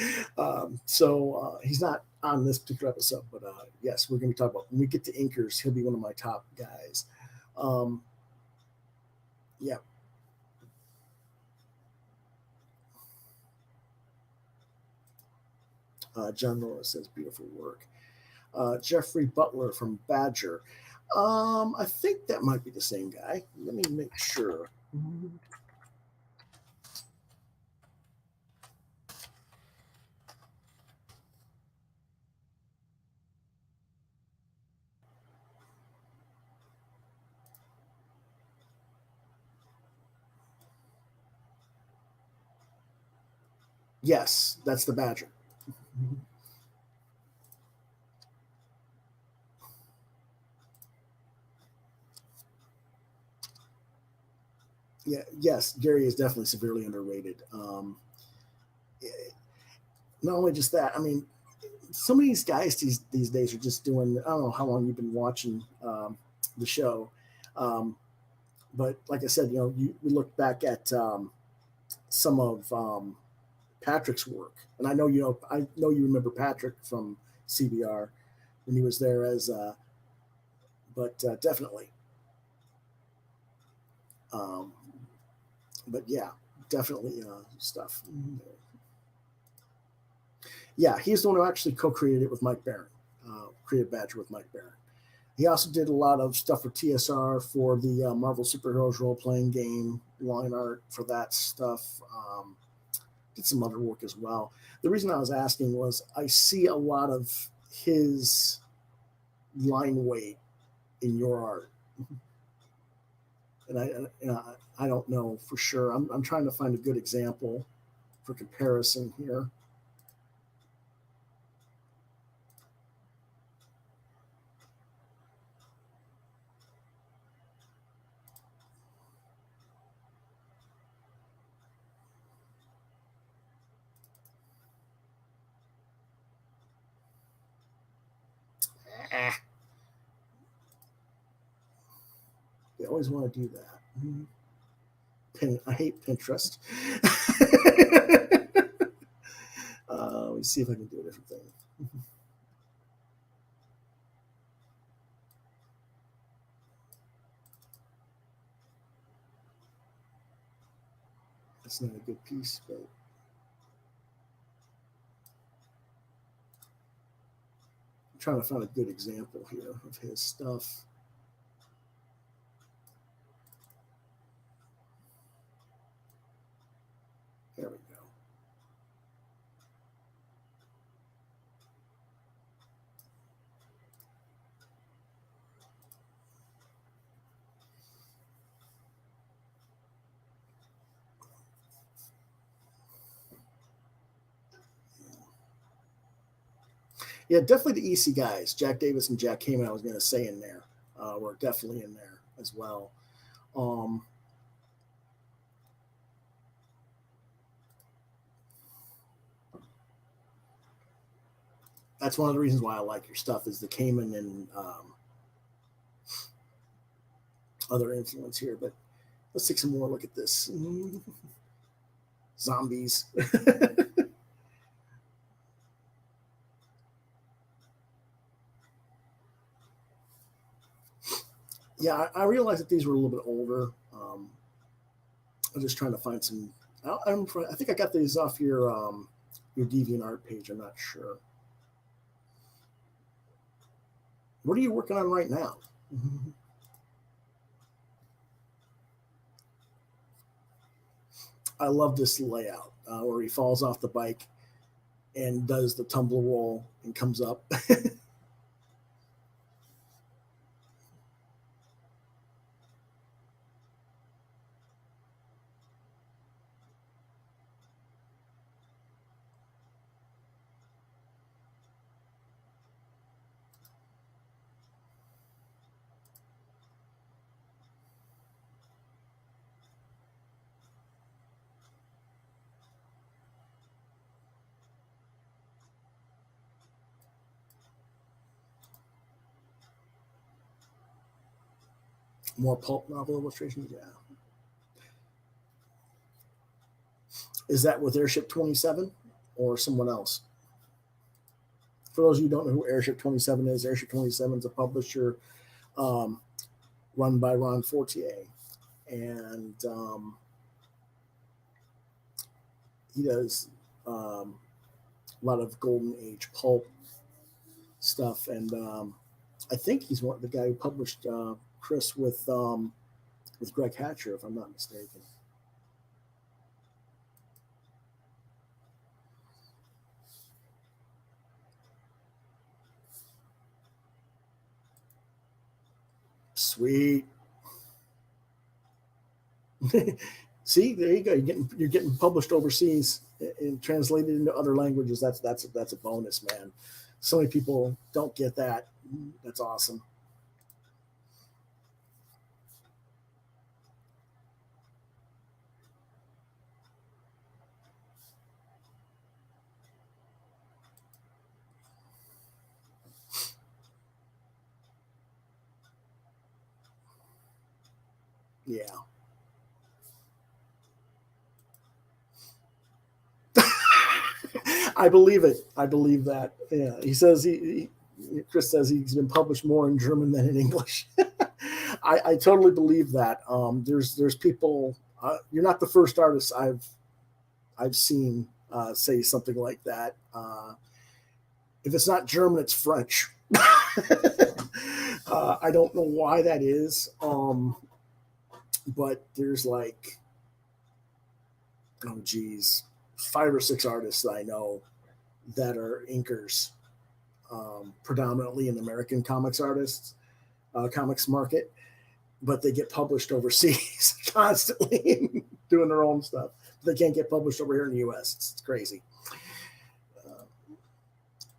He's not on this particular episode, but yes, we're going to be talking about when we get to Inkers. He'll be one of my top guys. Um, yeah. John Norris says beautiful work. Jeffrey Butler from Badger. I think that might be the same guy. Let me make sure. Yes, that's the Badger. Yeah, yes, Gary is definitely severely underrated. Not only just that, I mean, some of these guys these days are just doing. I don't know how long you've been watching the show, um, but like I said, we look back at some of Patrick's work, and I know you remember Patrick from CBR when he was there as, but definitely, um, but yeah, definitely stuff. Yeah, he's the one who actually co-created it with Mike Barron, created Badger with Mike Barron. He also did a lot of stuff for TSR for the Marvel Superheroes role playing game, line art for that stuff. Did some other work as well. The reason I was asking was I see a lot of his line weight in your art, and I don't know for sure. I'm trying to find a good example for comparison here. Ah, you always want to do that. I hate Pinterest. Let me see if I can do a different thing. That's not a good piece, but I'm trying to find a good example here of his stuff. There we go. Yeah, definitely the EC guys, Jack Davis and Jack Heyman. I was going to say in there were definitely in there as well. Um, that's one of the reasons why I like your stuff is the Cayman and other influence here. But let's take some more look at this. Zombies. Yeah, I realized that these were a little bit older. I'm just trying to find some. I think I got these off your DeviantArt page. I'm not sure. What are you working on right now? I love this layout where he falls off the bike and does the tumble roll and comes up. More pulp novel illustrations, yeah. Is that with Airship 27 or someone else? For those of you who don't know who Airship 27 is, Airship 27 is a publisher um, run by Ron Fortier. And he does a lot of Golden Age pulp stuff. And I think he's the guy who published Chris with Greg Hatcher, if I'm not mistaken. Sweet. See, there you go. You're getting published overseas and translated into other languages. That's a bonus, man. So many people don't get that. That's awesome. Yeah. I believe it. I believe that. Yeah. He says Chris says he's been published more in German than in English. I totally believe that. There's people. You're not the first artist I've seen say something like that. If it's not German, it's French. I don't know why that is, but there's like, oh geez, 5 or 6 artists that I know that are inkers, predominantly in American comics market, but they get published overseas constantly, doing their own stuff. They can't get published over here in the U.S. It's crazy. Uh,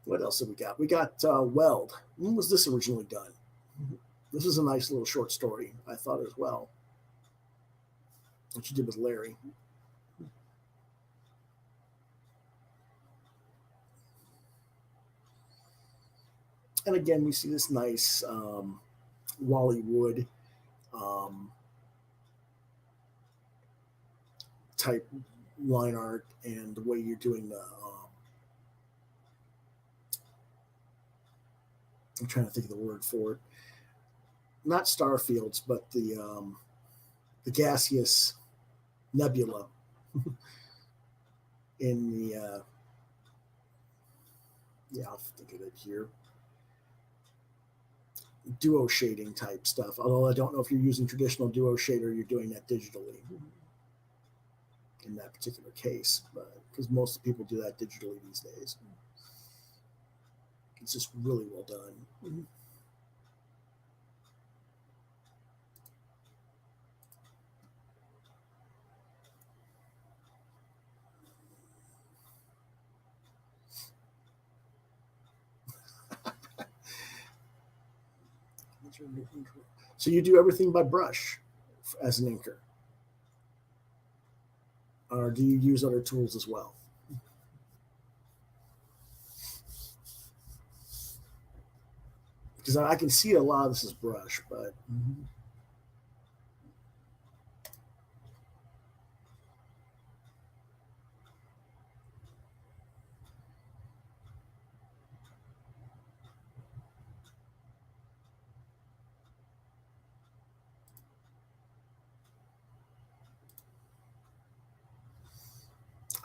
what else have we got? We got Weld. When was this originally done? This is a nice little short story, I thought as well. What you did with Larry. And again, we see this nice Wally Wood um, type line art, and the way you're doing the. I'm trying to think of the word for it. Not star fields, but the gaseous nebula in the. Yeah, I'll think of it here. Duo shading type stuff. Although I don't know if you're using traditional duo shader, you're doing that digitally in that particular case, but because most people do that digitally these days. It's just really well done. So you do everything by brush as an inker, or do you use other tools as well? Because I can see a lot of this is brush, but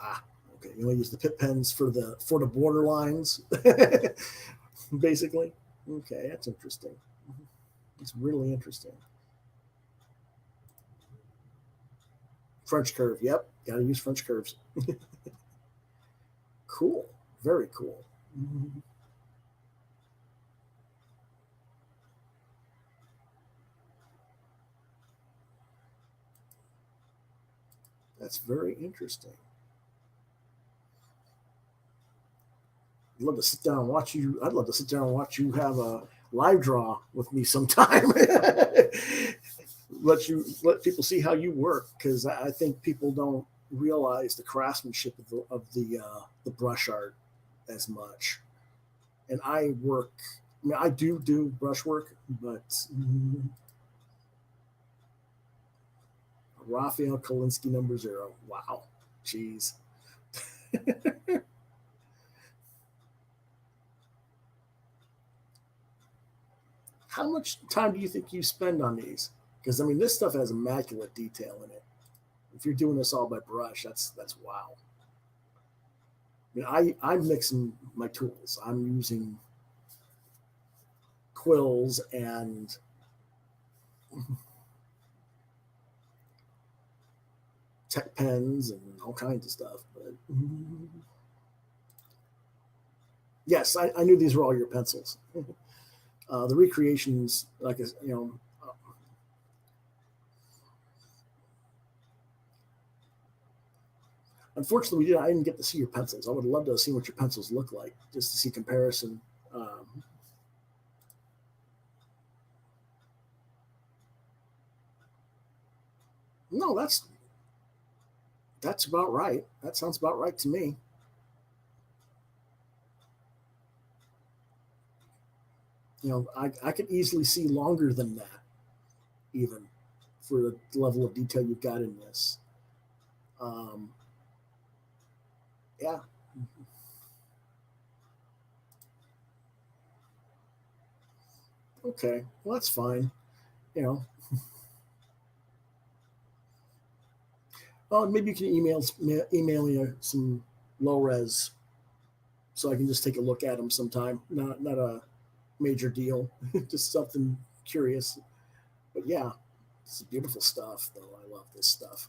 ah, okay. You want to use the pip pens for the border lines, basically. Okay, that's interesting. It's really interesting. French curve. Yep, got to use French curves. Cool. Very cool. That's very interesting. I'd love to sit down and watch you. I'd love to sit down and watch you have a live draw with me sometime. Let people see how you work, because I think people don't realize the craftsmanship of the brush art as much. And I work. I mean, I do brush work, but Raphael Kolinsky #0. Wow. Jeez. How much time do you think you spend on these? Because I mean, this stuff has immaculate detail in it. If you're doing this all by brush, that's wow. I mean, I'm mixing my tools. I'm using quills and tech pens and all kinds of stuff. But yes, I knew these were all your pencils. The recreations, like unfortunately, I didn't get to see your pencils. I would love to see what your pencils look like, just to see comparison. No, that's about right. That sounds about right to me. I could easily see longer than that, even for the level of detail you've got in this. Um, yeah. Okay. Well, that's fine. You know. Oh, maybe you can email me some low res so I can just take a look at them sometime. Not a major deal, just something curious. But yeah, this is beautiful stuff, though. I love this stuff.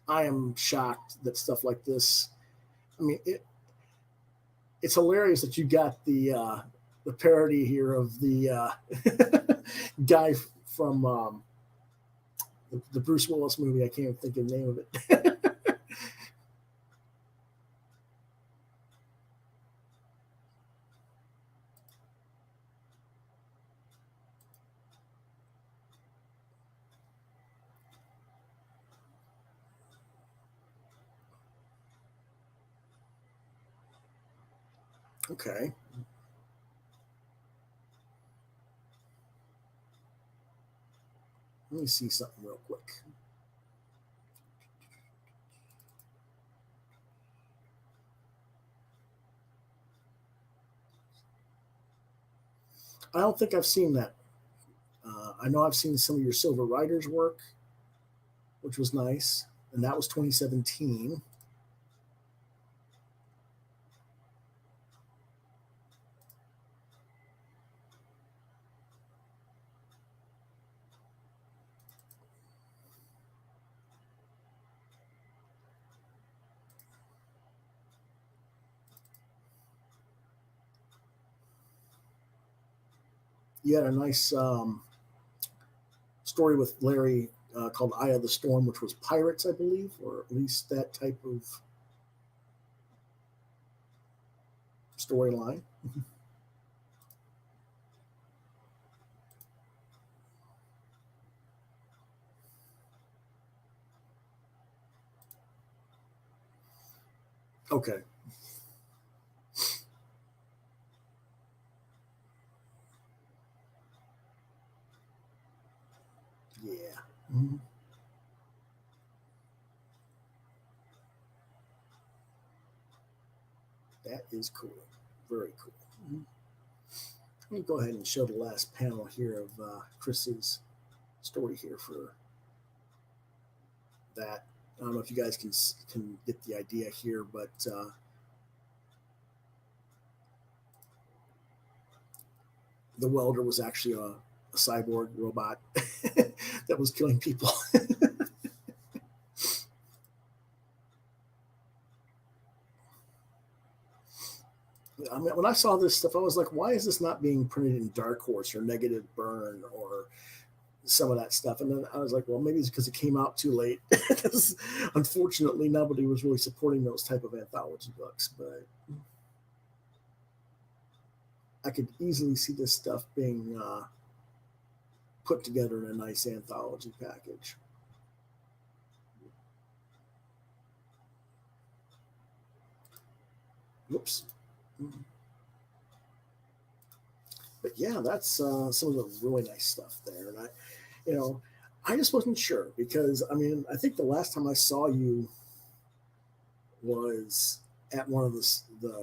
I am shocked that stuff like this. I mean, it's hilarious that you got the parody here of the guy from the Bruce Willis movie. I can't even think of the name of it. Okay. Let me see something real quick. I don't think I've seen that. I know I've seen some of your Silver Riders work, which was nice, and that was 2017. You had a nice story with Larry called Eye of the Storm, which was pirates, I believe, or at least that type of storyline. Okay. Yeah. Mhm. That is cool. Very cool. Mhm. Let me go ahead and show the last panel here of Chris's story here for that. I don't know if you guys can get the idea here, but the welder was actually a cyborg robot that was killing people. I mean, when I saw this stuff, I was like, why is this not being printed in Dark Horse or Negative Burn or some of that stuff? And then I was like, well, maybe it's because it came out too late. Unfortunately, nobody was really supporting those type of anthology books, but I could easily see this stuff being put together in a nice anthology package. Whoops. But yeah, that's some of the really nice stuff there. And you know, I just wasn't sure because I mean I think the last time I saw you was at one of the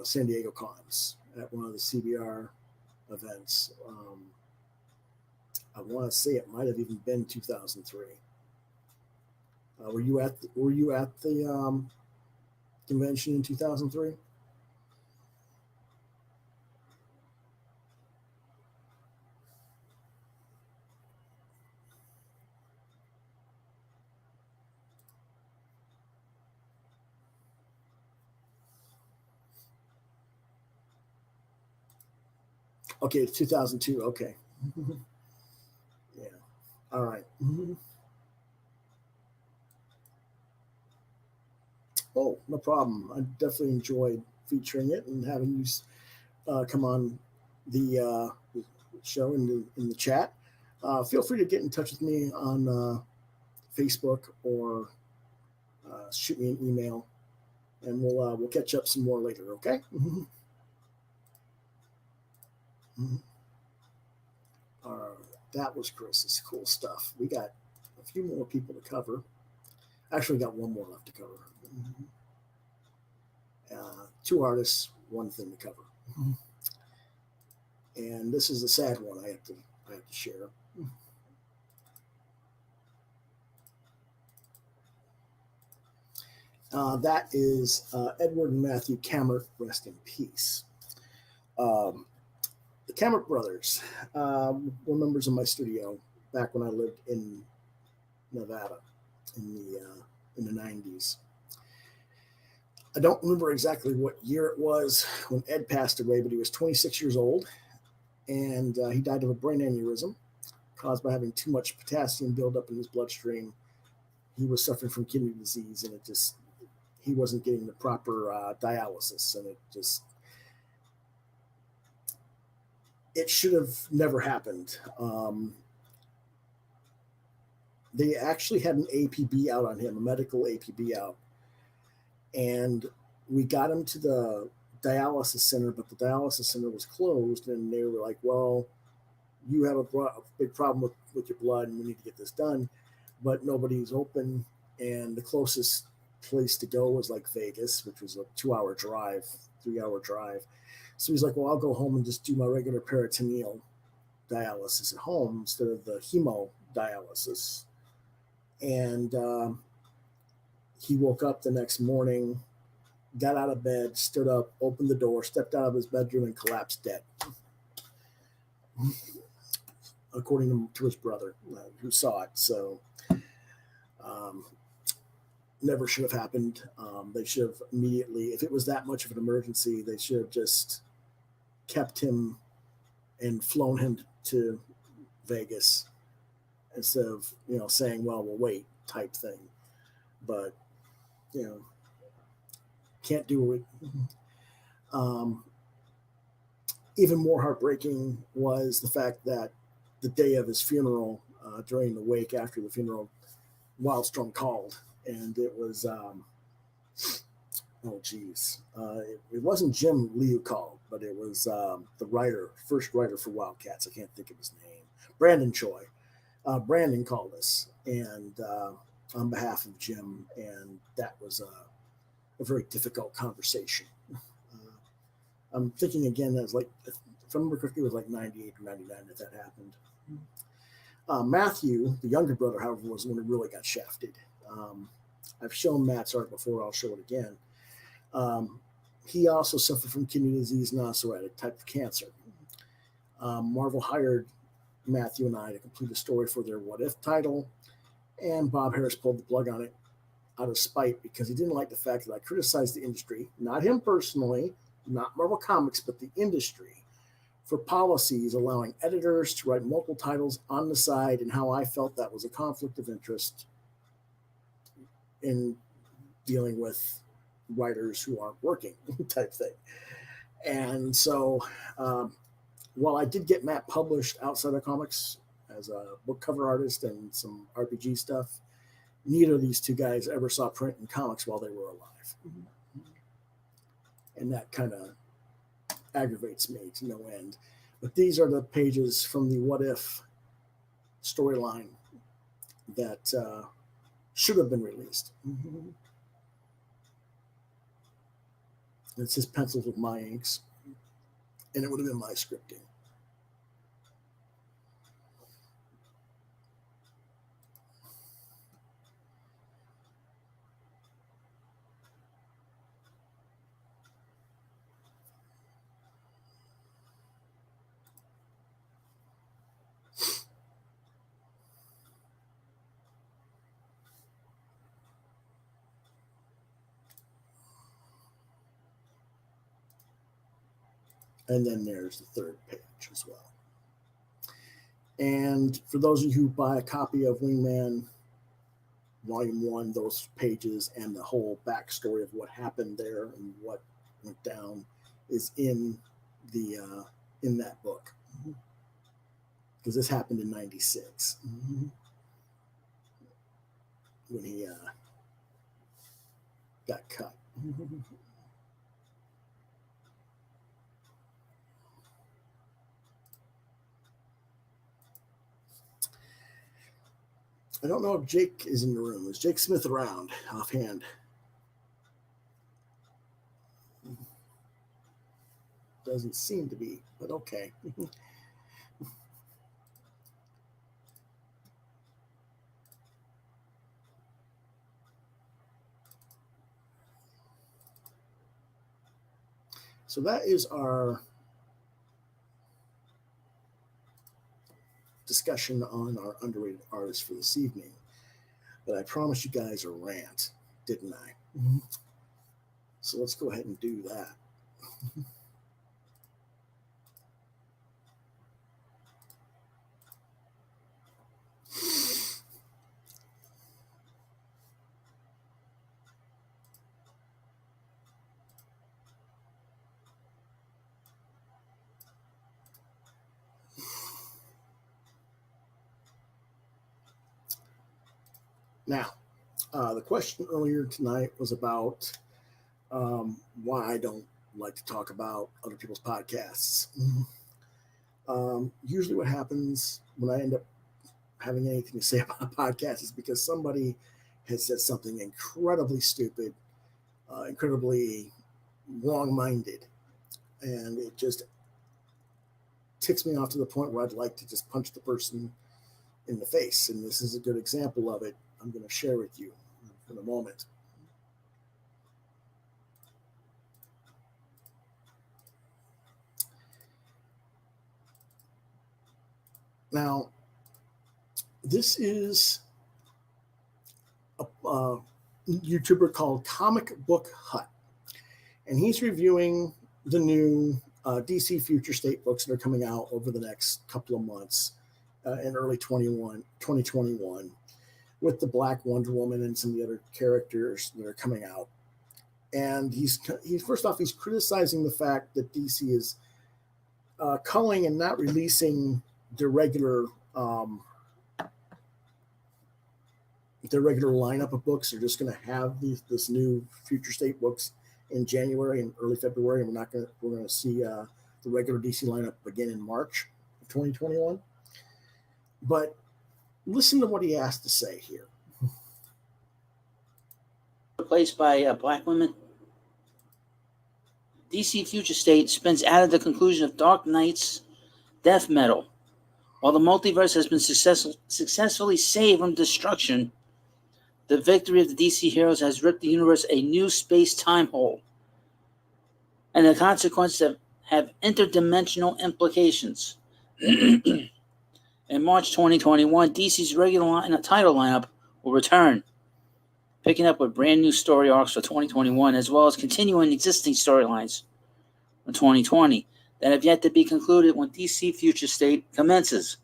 San Diego cons at one of the CBR events. I want to say it might have even been 2003. Were you at the convention in 2003? Okay, it's 2002. Okay. Yeah. All right. Oh, no problem. I definitely enjoyed featuring it and having you come on the show in the chat. Feel free to get in touch with me on Facebook or shoot me an email, and we'll catch up some more later. Okay. That was Chris's cool stuff. We got a few more people to cover. Actually, got one more left to cover. Two artists, one thing to cover. And this is a sad one I have to share. That is Edward and Matthew Cammert, rest in peace. The Cammert brothers were members of my studio back when I lived in Nevada in the 90s. I don't remember exactly what year it was when Ed passed away, but he was 26 years old, and he died of a brain aneurysm caused by having too much potassium buildup in his bloodstream. He was suffering from kidney disease, and he wasn't getting the proper dialysis, and it should have never happened. They actually had an APB out on him, a medical APB out, and we got him to the dialysis center, but the dialysis center was closed, and they were like, well, you have a big problem with your blood, and we need to get this done, but nobody's open, and the closest place to go was like Vegas, which was a 2-hour drive, 3-hour drive. So he's like, well, I'll go home and just do my regular peritoneal dialysis at home instead of the hemo dialysis. And he woke up the next morning, got out of bed, stood up, opened the door, stepped out of his bedroom, and collapsed dead. According to his brother, who saw it. So, never should have happened. They should have immediately, if it was that much of an emergency, they should have just kept him and flown him to Vegas instead of saying, well, we'll wait type thing. But can't do it. Even more heartbreaking was the fact that the day of his funeral, during the wake after the funeral, Wildstorm called, and it was it wasn't Jim Lee who called, but it was the first writer for Wildcats. I can't think of his name. Brandon Choi. Brandon called us, and on behalf of Jim, and that was a very difficult conversation. I'm thinking again that was like, if I remember correctly, it was like 98 or 99 that happened. Matthew, the younger brother, however, was the one who really got shafted. I've shown Matt's art before. I'll show it again. He also suffered from kidney disease and also had a type of cancer. Marvel hired Matthew and I to complete a story for their What If title, and Bob Harris pulled the plug on it out of spite because he didn't like the fact that I criticized the industry, not him personally, not Marvel Comics, but the industry, for policies allowing editors to write multiple titles on the side, and how I felt that was a conflict of interest in dealing with writers who aren't working type thing. And so while I did get Matt published outside of comics as a book cover artist and some RPG stuff, neither of these two guys ever saw print in comics while they were alive. And that kind of aggravates me to no end. But these are the pages from the What If storyline that should have been released. It's his pencils with my inks, and it would have been my scripting. And then there's the third page as well. And for those of you who buy a copy of Wingman Volume 1, those pages and the whole backstory of what happened there and what went down is in that book. Because this happened in 96 when he got cut. I don't know if Jake is in the room. Is Jake Smith around offhand? Doesn't seem to be, but okay. So that is our discussion on our underrated artists for this evening. But I promised you guys a rant, didn't I? So let's go ahead and do that. Now, the question earlier tonight was about why I don't like to talk about other people's podcasts. Usually, what happens when I end up having anything to say about a podcast is because somebody has said something incredibly stupid, incredibly wrong-minded, and it just ticks me off to the point where I'd like to just punch the person in the face. And this is a good example of it. I'm going to share with you in a moment. Now, this is a YouTuber called Comic Book Hut, and he's reviewing the new DC Future State books that are coming out over the next couple of months in early 2021 with the Black Wonder Woman and some of the other characters that are coming out. And he's first off, he's criticizing the fact that DC is culling and not releasing their regular lineup of books. They're just going to have this new Future State books in January and early February, and we're going to see the regular DC lineup again in March of 2021. But listen to what he has to say here. Replaced by black women. DC Future State spins out of the conclusion of Dark Knight's death metal. While the multiverse has been successfully saved from destruction, the victory of the DC heroes has ripped the universe a new space-time hole. And the consequences have interdimensional implications. In March 2021, DC's regular title lineup will return, picking up with brand new story arcs for 2021, as well as continuing existing storylines for 2020 that have yet to be concluded when DC Future State commences.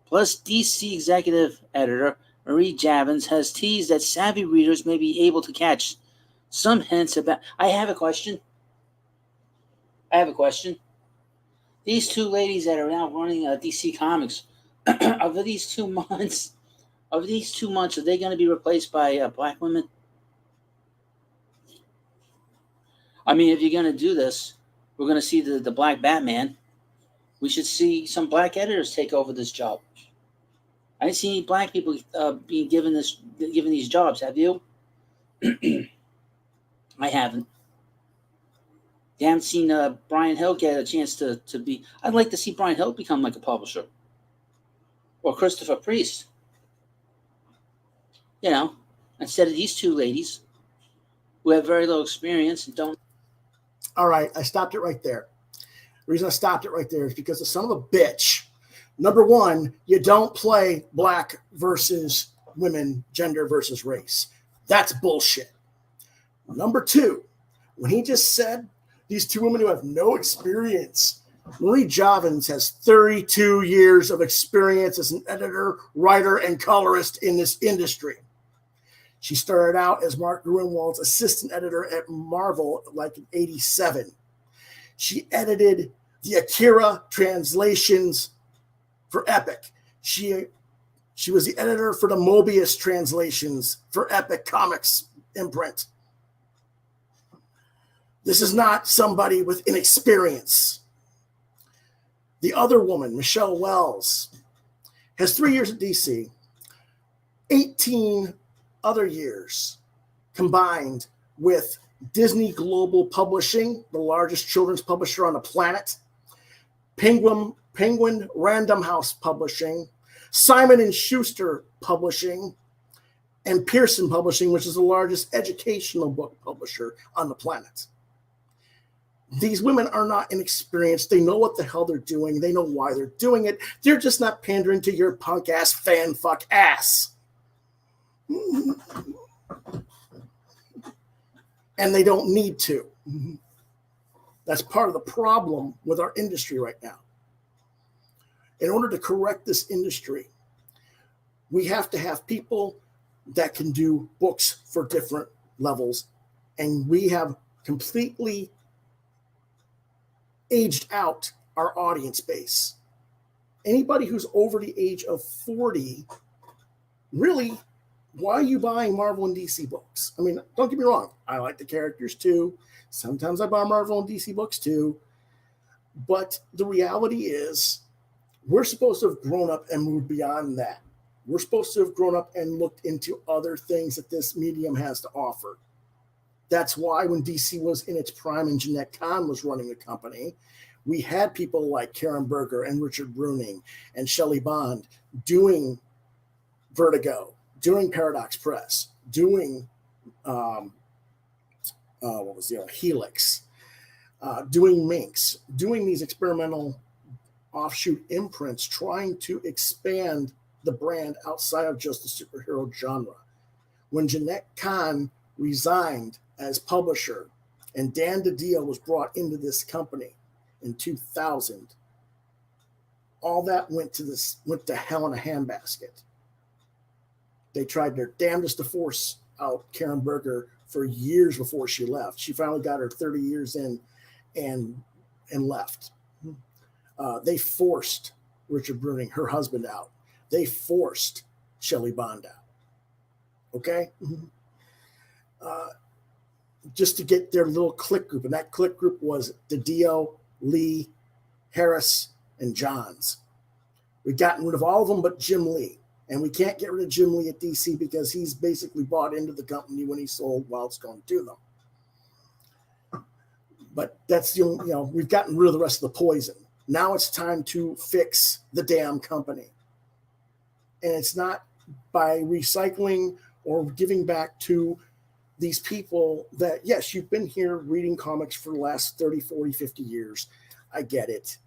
Plus, DC executive editor Marie Javins has teased that savvy readers may be able to catch some hints about... I have a question. These two ladies that are now running DC Comics, over these 2 months, are they going to be replaced by black women? I mean, if you're going to do this, we're going to see the Black Batman. We should see some black editors take over this job. I didn't see any black people being given these jobs. Have you? I haven't. You haven't seen Brian Hill get a chance to be. I'd like to see Brian Hill become like a publisher, or Christopher Priest. You know, instead of these two ladies who have very little experience and don't. All right, I stopped it right there. The reason I stopped it right there is because the son of a bitch. Number one, you don't play black versus women, gender versus race. That's bullshit. Number two, when he just said these two women who have no experience, Marie Javins has 32 years of experience as an editor, writer, and colorist in this industry. She started out as Mark Gruenwald's assistant editor at Marvel, like in '87. She edited the Akira translations for Epic. She was the editor for the Mobius translations for Epic Comics imprint. This is not somebody with inexperience. The other woman, Michelle Wells, has 3 years at DC, 18 other years combined with Disney Global Publishing, the largest children's publisher on the planet, Penguin Random House Publishing, Simon & Schuster Publishing, and Pearson Publishing, which is the largest educational book publisher on the planet. These women are not inexperienced. They know what the hell they're doing. They know why they're doing it. They're just not pandering to your punk ass fan fuck ass. And they don't need to. That's part of the problem with our industry right now. In order to correct this industry, we have to have people that can do books for different levels. And we have completely aged out our audience base. Anybody who's over the age of 40, really, why are you buying Marvel and DC books? I mean, don't get me wrong. I like the characters too. Sometimes I buy Marvel and DC books too. But the reality is, we're supposed to have grown up and moved beyond that. We're supposed to have grown up and looked into other things that this medium has to offer. That's why when DC was in its prime and Jeanette Kahn was running the company, we had people like Karen Berger and Richard Bruning and Shelley Bond doing Vertigo, doing Paradox Press, doing Helix, doing Minx, doing these experimental offshoot imprints, trying to expand the brand outside of just the superhero genre. When Jeanette Kahn resigned as publisher and Dan DiDio was brought into this company in 2000, all that went to hell in a handbasket. They tried their damnedest to force out Karen Berger for years before she left. She finally got her 30 years in and left. They forced Richard Bruning, her husband, out. They forced Shelley Bond out. Okay? Just to get their little clique group. And that clique group was DiDio, Lee, Harris, and Johns. We've gotten rid of all of them but Jim Lee. And we can't get rid of Jim Lee at DC because he's basically bought into the company when he sold Wildstone to them. But that's the only, we've gotten rid of the rest of the poison. Now it's time to fix the damn company. And it's not by recycling or giving back to these people that, yes, you've been here reading comics for the last 30, 40, 50 years. I get it.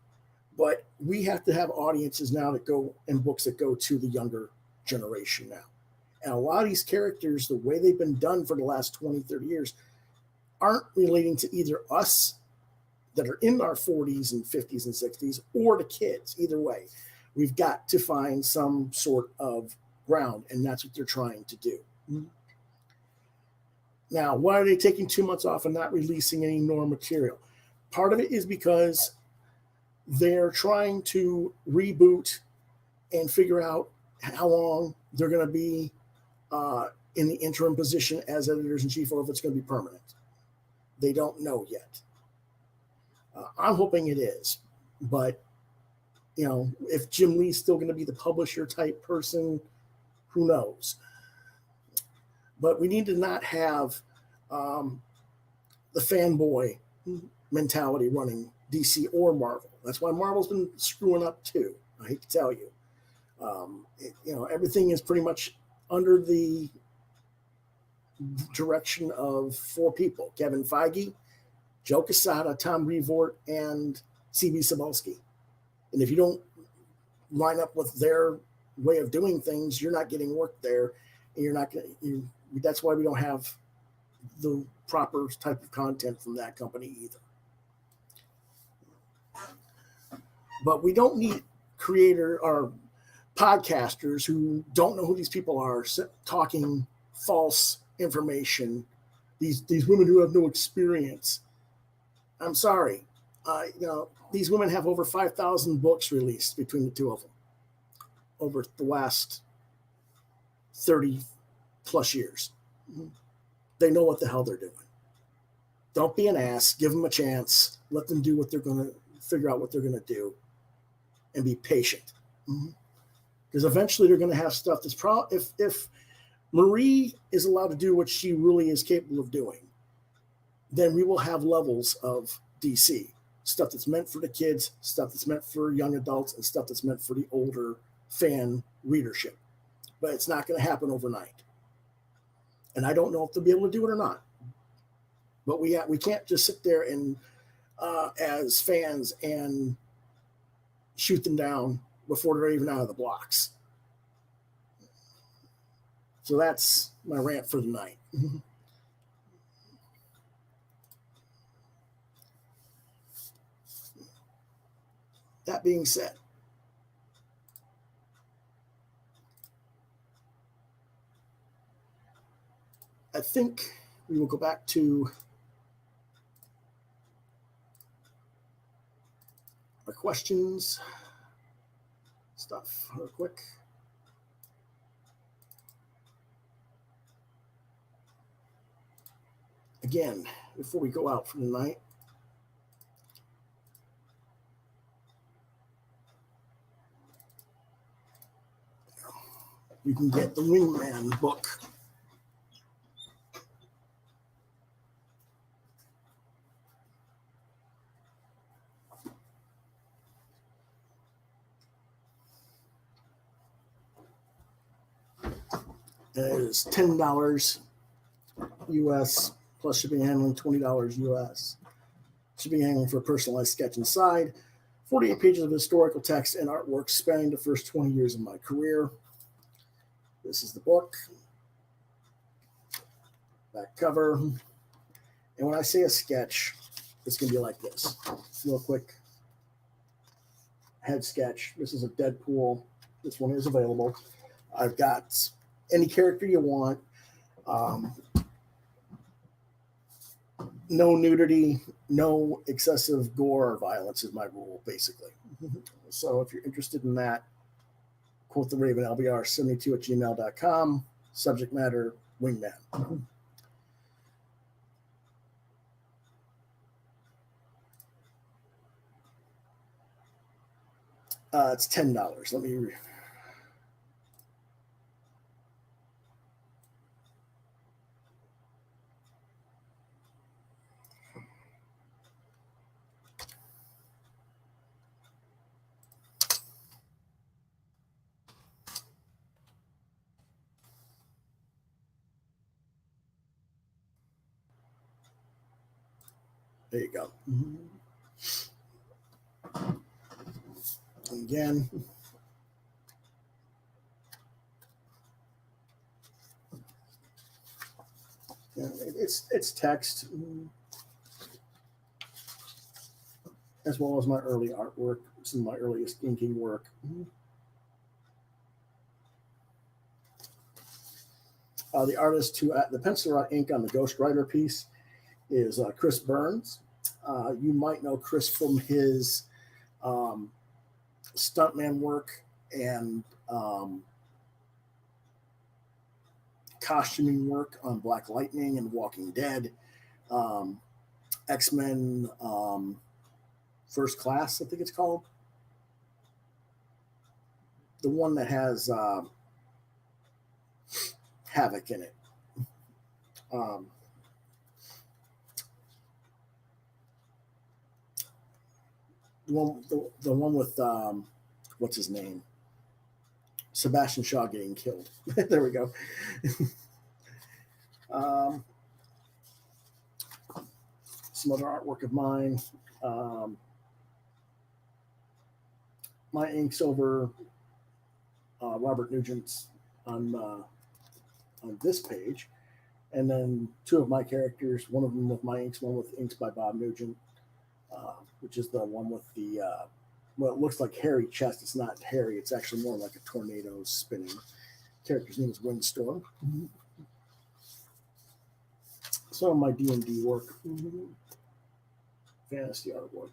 But we have to have audiences now that go and books that go to the younger generation now. And a lot of these characters, the way they've been done for the last 20, 30 years, aren't relating to either us that are in our 40s and 50s and 60s or the kids. Either way, we've got to find some sort of ground, and that's what they're trying to do. Now, why are they taking 2 months off and not releasing any more material? Part of it is because they're trying to reboot and figure out how long they're going to be in the interim position as editors-in-chief, or if it's going to be permanent. They don't know yet. I'm hoping it is, but if Jim Lee's still going to be the publisher type person, who knows? But we need to not have the fanboy mentality running DC or Marvel. That's why Marvel's been screwing up too. I hate to tell you. Everything is pretty much under the direction of 4 people: Kevin Feige, Joe Quesada, Tom Brevoort, and C.B. Cebulski. And if you don't line up with their way of doing things, you're not getting work there, and you're not going to. That's why we don't have the proper type of content from that company either. But we don't need creator or podcasters who don't know who these people are talking false information. These women who have no experience. I'm sorry. These women have over 5,000 books released between the two of them over the last 30 plus years. They know what the hell they're doing. Don't be an ass. Give them a chance. Let them do what they're going to figure out what they're going to do, and be patient. Because eventually they're going to have stuff that's if Marie is allowed to do what she really is capable of doing, then we will have levels of DC. Stuff that's meant for the kids, stuff that's meant for young adults, and stuff that's meant for the older fan readership. But it's not going to happen overnight. And I don't know if they'll be able to do it or not. But we can't just sit there and as fans and shoot them down before they're even out of the blocks. So that's my rant for the night. That being said, I think we will go back to our questions stuff real quick. Again, before we go out for the night, you can get the Wingman book. It is $10 US plus shipping and handling, $20 US. Shipping and handling for a personalized sketch inside. 48 pages of historical text and artwork spanning the first 20 years of my career. This is the book. Back cover. And when I say a sketch, it's going to be like this. Real quick. Head sketch. This is a Deadpool. This one is available. I've got any character you want. No nudity, no excessive gore or violence is my rule, basically. So if you're interested in that, Quoth the Raven LBR 72@gmail.com. Subject matter, Wingman. It's $10. Let me. There you go. Again, it's text as well as my early artwork, some of my earliest inking work. The artist who the pencil ink on the Ghost Rider piece is Chris Burns. You might know Chris from his stuntman work and costuming work on Black Lightning and Walking Dead, X-Men First Class, I think it's called. the one that has Havoc in it. Um, the one with what's his name? Sebastian Shaw getting killed. There we go. um, some other artwork of mine. My inks over Robert Nugent's on this page, and then two of my characters. One of them with my inks, one with inks by Bob Nugent, which is the one with the well, it looks like hairy chest. It's not hairy. It's actually more like a tornado spinning. Character's name is Windstorm. Some of my D&D work, fantasy artwork.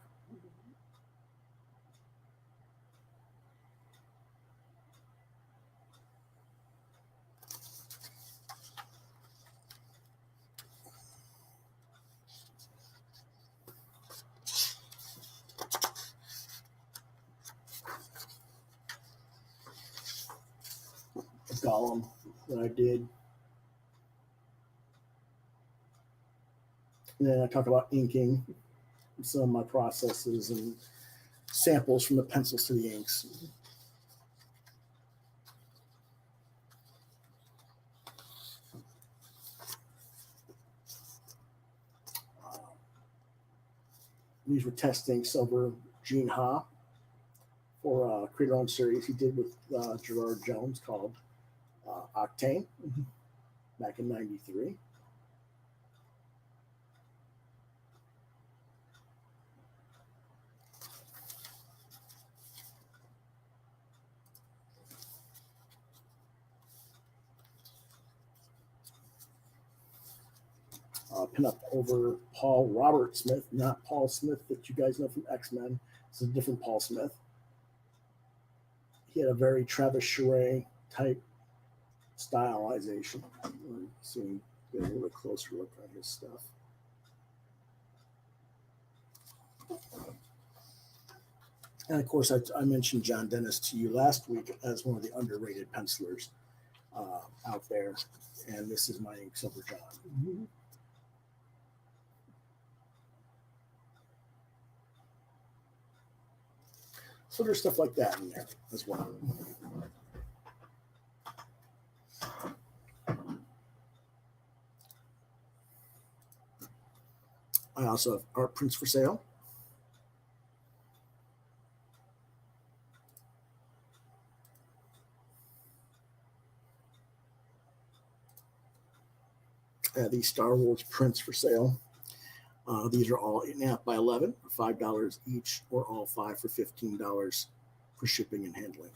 A Golem that I did. And then I talk about inking, some of my processes and samples from the pencils to the inks. These were test inks over Gene Ha for a creator-owned series he did with Gerard Jones called Octane back in '93. Pin up over Paul Robert Smith, not Paul Smith that you guys know from X-Men. It's a different Paul Smith. He had a very Travis Charest type stylization. So you get a little bit closer look at his stuff. And of course, I mentioned John Dennis to you last week as one of the underrated pencilers out there. And this is my inks over John. So there's stuff like that in there as well. I also have art prints for sale. These Star Wars prints for sale. These are all 8.5 by 11 for $5 each, or all 5 for $15 for shipping and handling.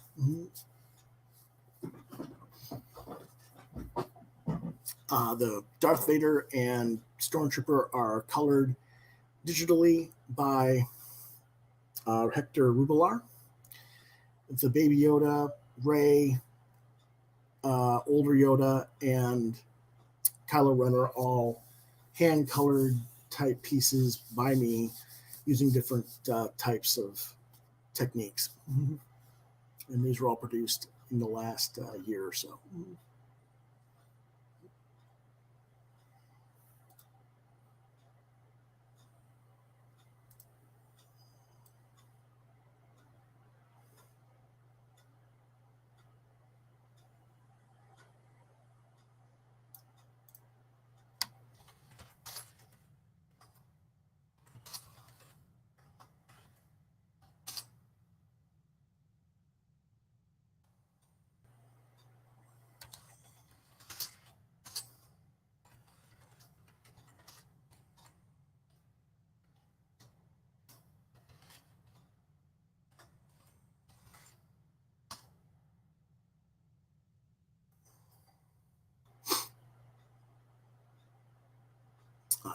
The Darth Vader and Stormtrooper are colored digitally by Hector Rubelar. The Baby Yoda, Rey, older Yoda, and Kylo Ren are all hand-colored type pieces by me using different types of techniques. And these were all produced in the last year or so.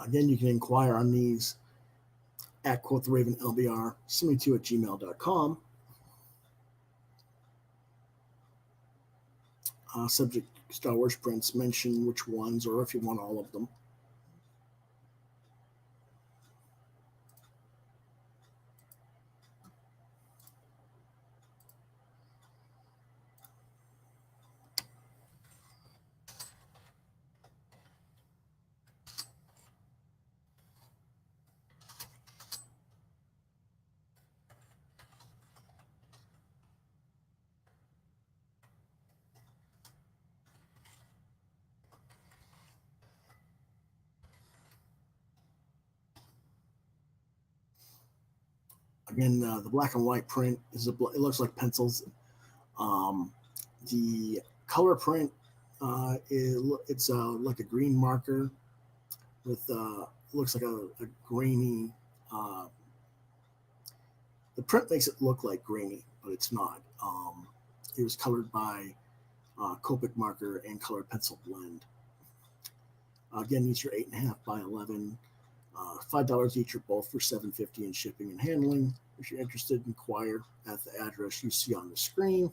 Again, you can inquire on these at Quoth Raven LBR 72 at gmail.com. Subject Star Wars prints, mention which ones, or if you want all of them. Again, the black and white print is it looks like pencils. The color print it's like a green marker with looks like a grainy. Uh, the print makes it look like grainy, but it's not. It was colored by Copic marker and colored pencil blend. Again, these are 8.5 by 11. $5 each or both for $7.50 in shipping and handling. If you're interested, inquire at the address you see on the screen.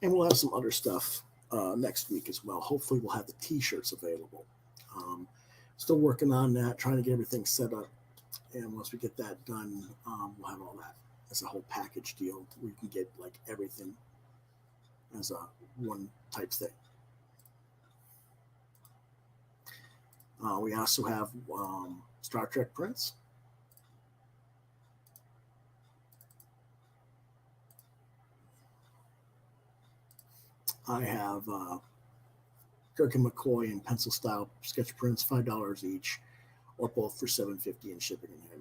And we'll have some other stuff next week as well. Hopefully, we'll have the t-shirts available. Still working on that, trying to get everything set up. And once we get that done, we'll have all that as a whole package deal where you can get like everything as a one type thing. We also have Star Trek prints. I have Kirk and McCoy and pencil style sketch prints, $5 each, or both for $7.50 in shipping and handling.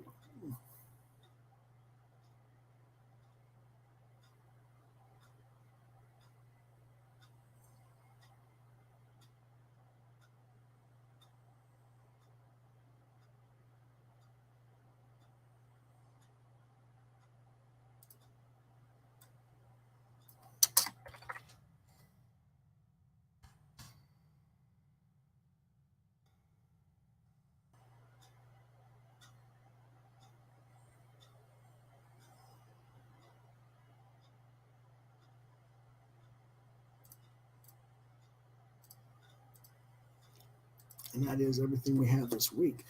And that is everything we have this week.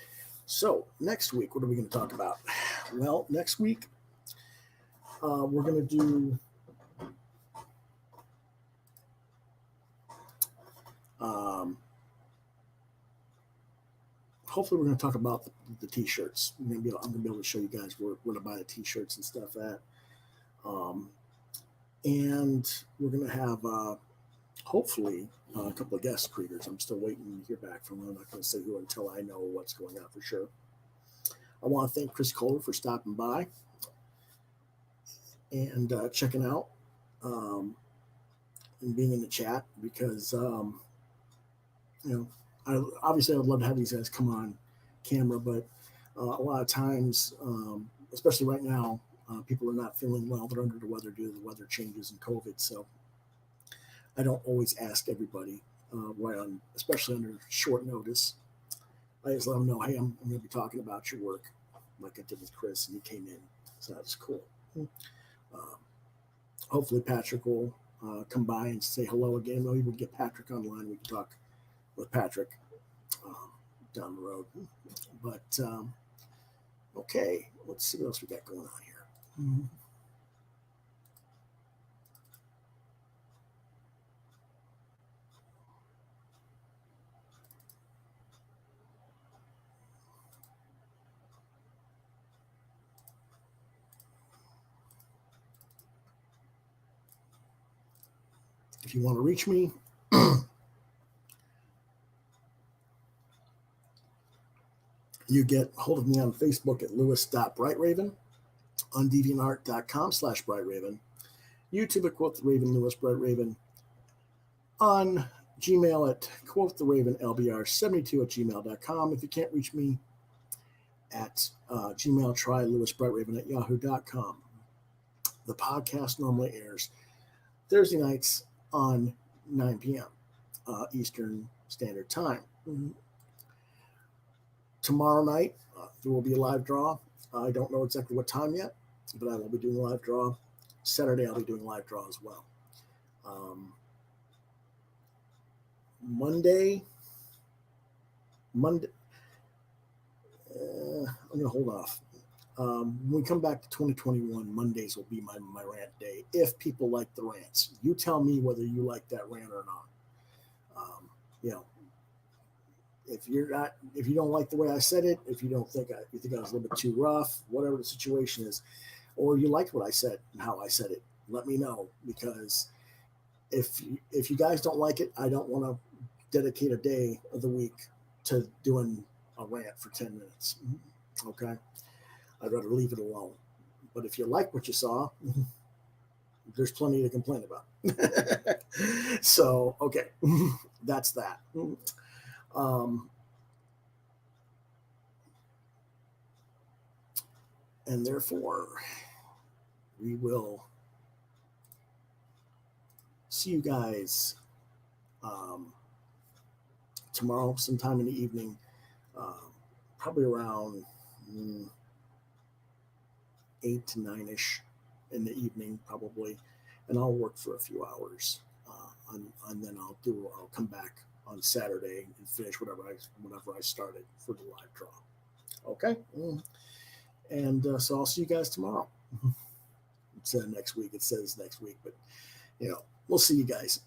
So next week, what are we going to talk about? Well, next week, we're going to do hopefully we're going to talk about the t-shirts. I'm going to be able to show you guys where to buy the t-shirts and stuff at. And we're going to have hopefully a couple of guest creators. I'm still waiting to hear back from them. I'm not going to say who until I know what's going on for sure. I want to thank Chris Kohler for stopping by and checking out and being in the chat because, obviously I would love to have these guys come on camera, but a lot of times, especially right now, people are not feeling well. They're under the weather due to the weather changes and COVID. So I don't always ask everybody, especially under short notice. I just let them know, hey, I'm going to be talking about your work, like I did with Chris, and he came in. So that's cool. Hopefully Patrick will come by and say hello again. Maybe we'll get Patrick online. We can talk with Patrick down the road. But okay, let's see what else we got going on here. Mm-hmm. If you want to reach me, you get hold of me on Facebook at lewis.brightraven, on deviantart.com/brightraven, YouTube at Quoth the Raven, Lewis Bright Raven, on Gmail at quoththeravenlbr72@gmail.com. If you can't reach me at Gmail, try lewisbrightraven@yahoo.com. The podcast normally airs Thursday nights on 9 p.m. Eastern Standard Time. Mm-hmm. Tomorrow night, there will be a live draw. I don't know exactly what time yet, but I will be doing a live draw. Saturday, I'll be doing a live draw as well. Monday, I'm going to hold off. When we come back to 2021, Mondays will be my rant day. If people like the rants, you tell me whether you like that rant or not. If you don't like the way I said it, if you don't think you think I was a little bit too rough, whatever the situation is, or you liked what I said and how I said it, let me know, because if you guys don't like it, I don't want to dedicate a day of the week to doing a rant for 10 minutes. Okay, I'd rather leave it alone. But if you like what you saw, there's plenty to complain about. So okay, that's that. And therefore, we will see you guys tomorrow, sometime in the evening, probably around 8 to 9ish in the evening, probably. And I'll work for a few hours, and then I'll come back on Saturday and finish whatever I started for the live draw. Okay. And so I'll see you guys tomorrow. It said next week. It says next week, but we'll see you guys.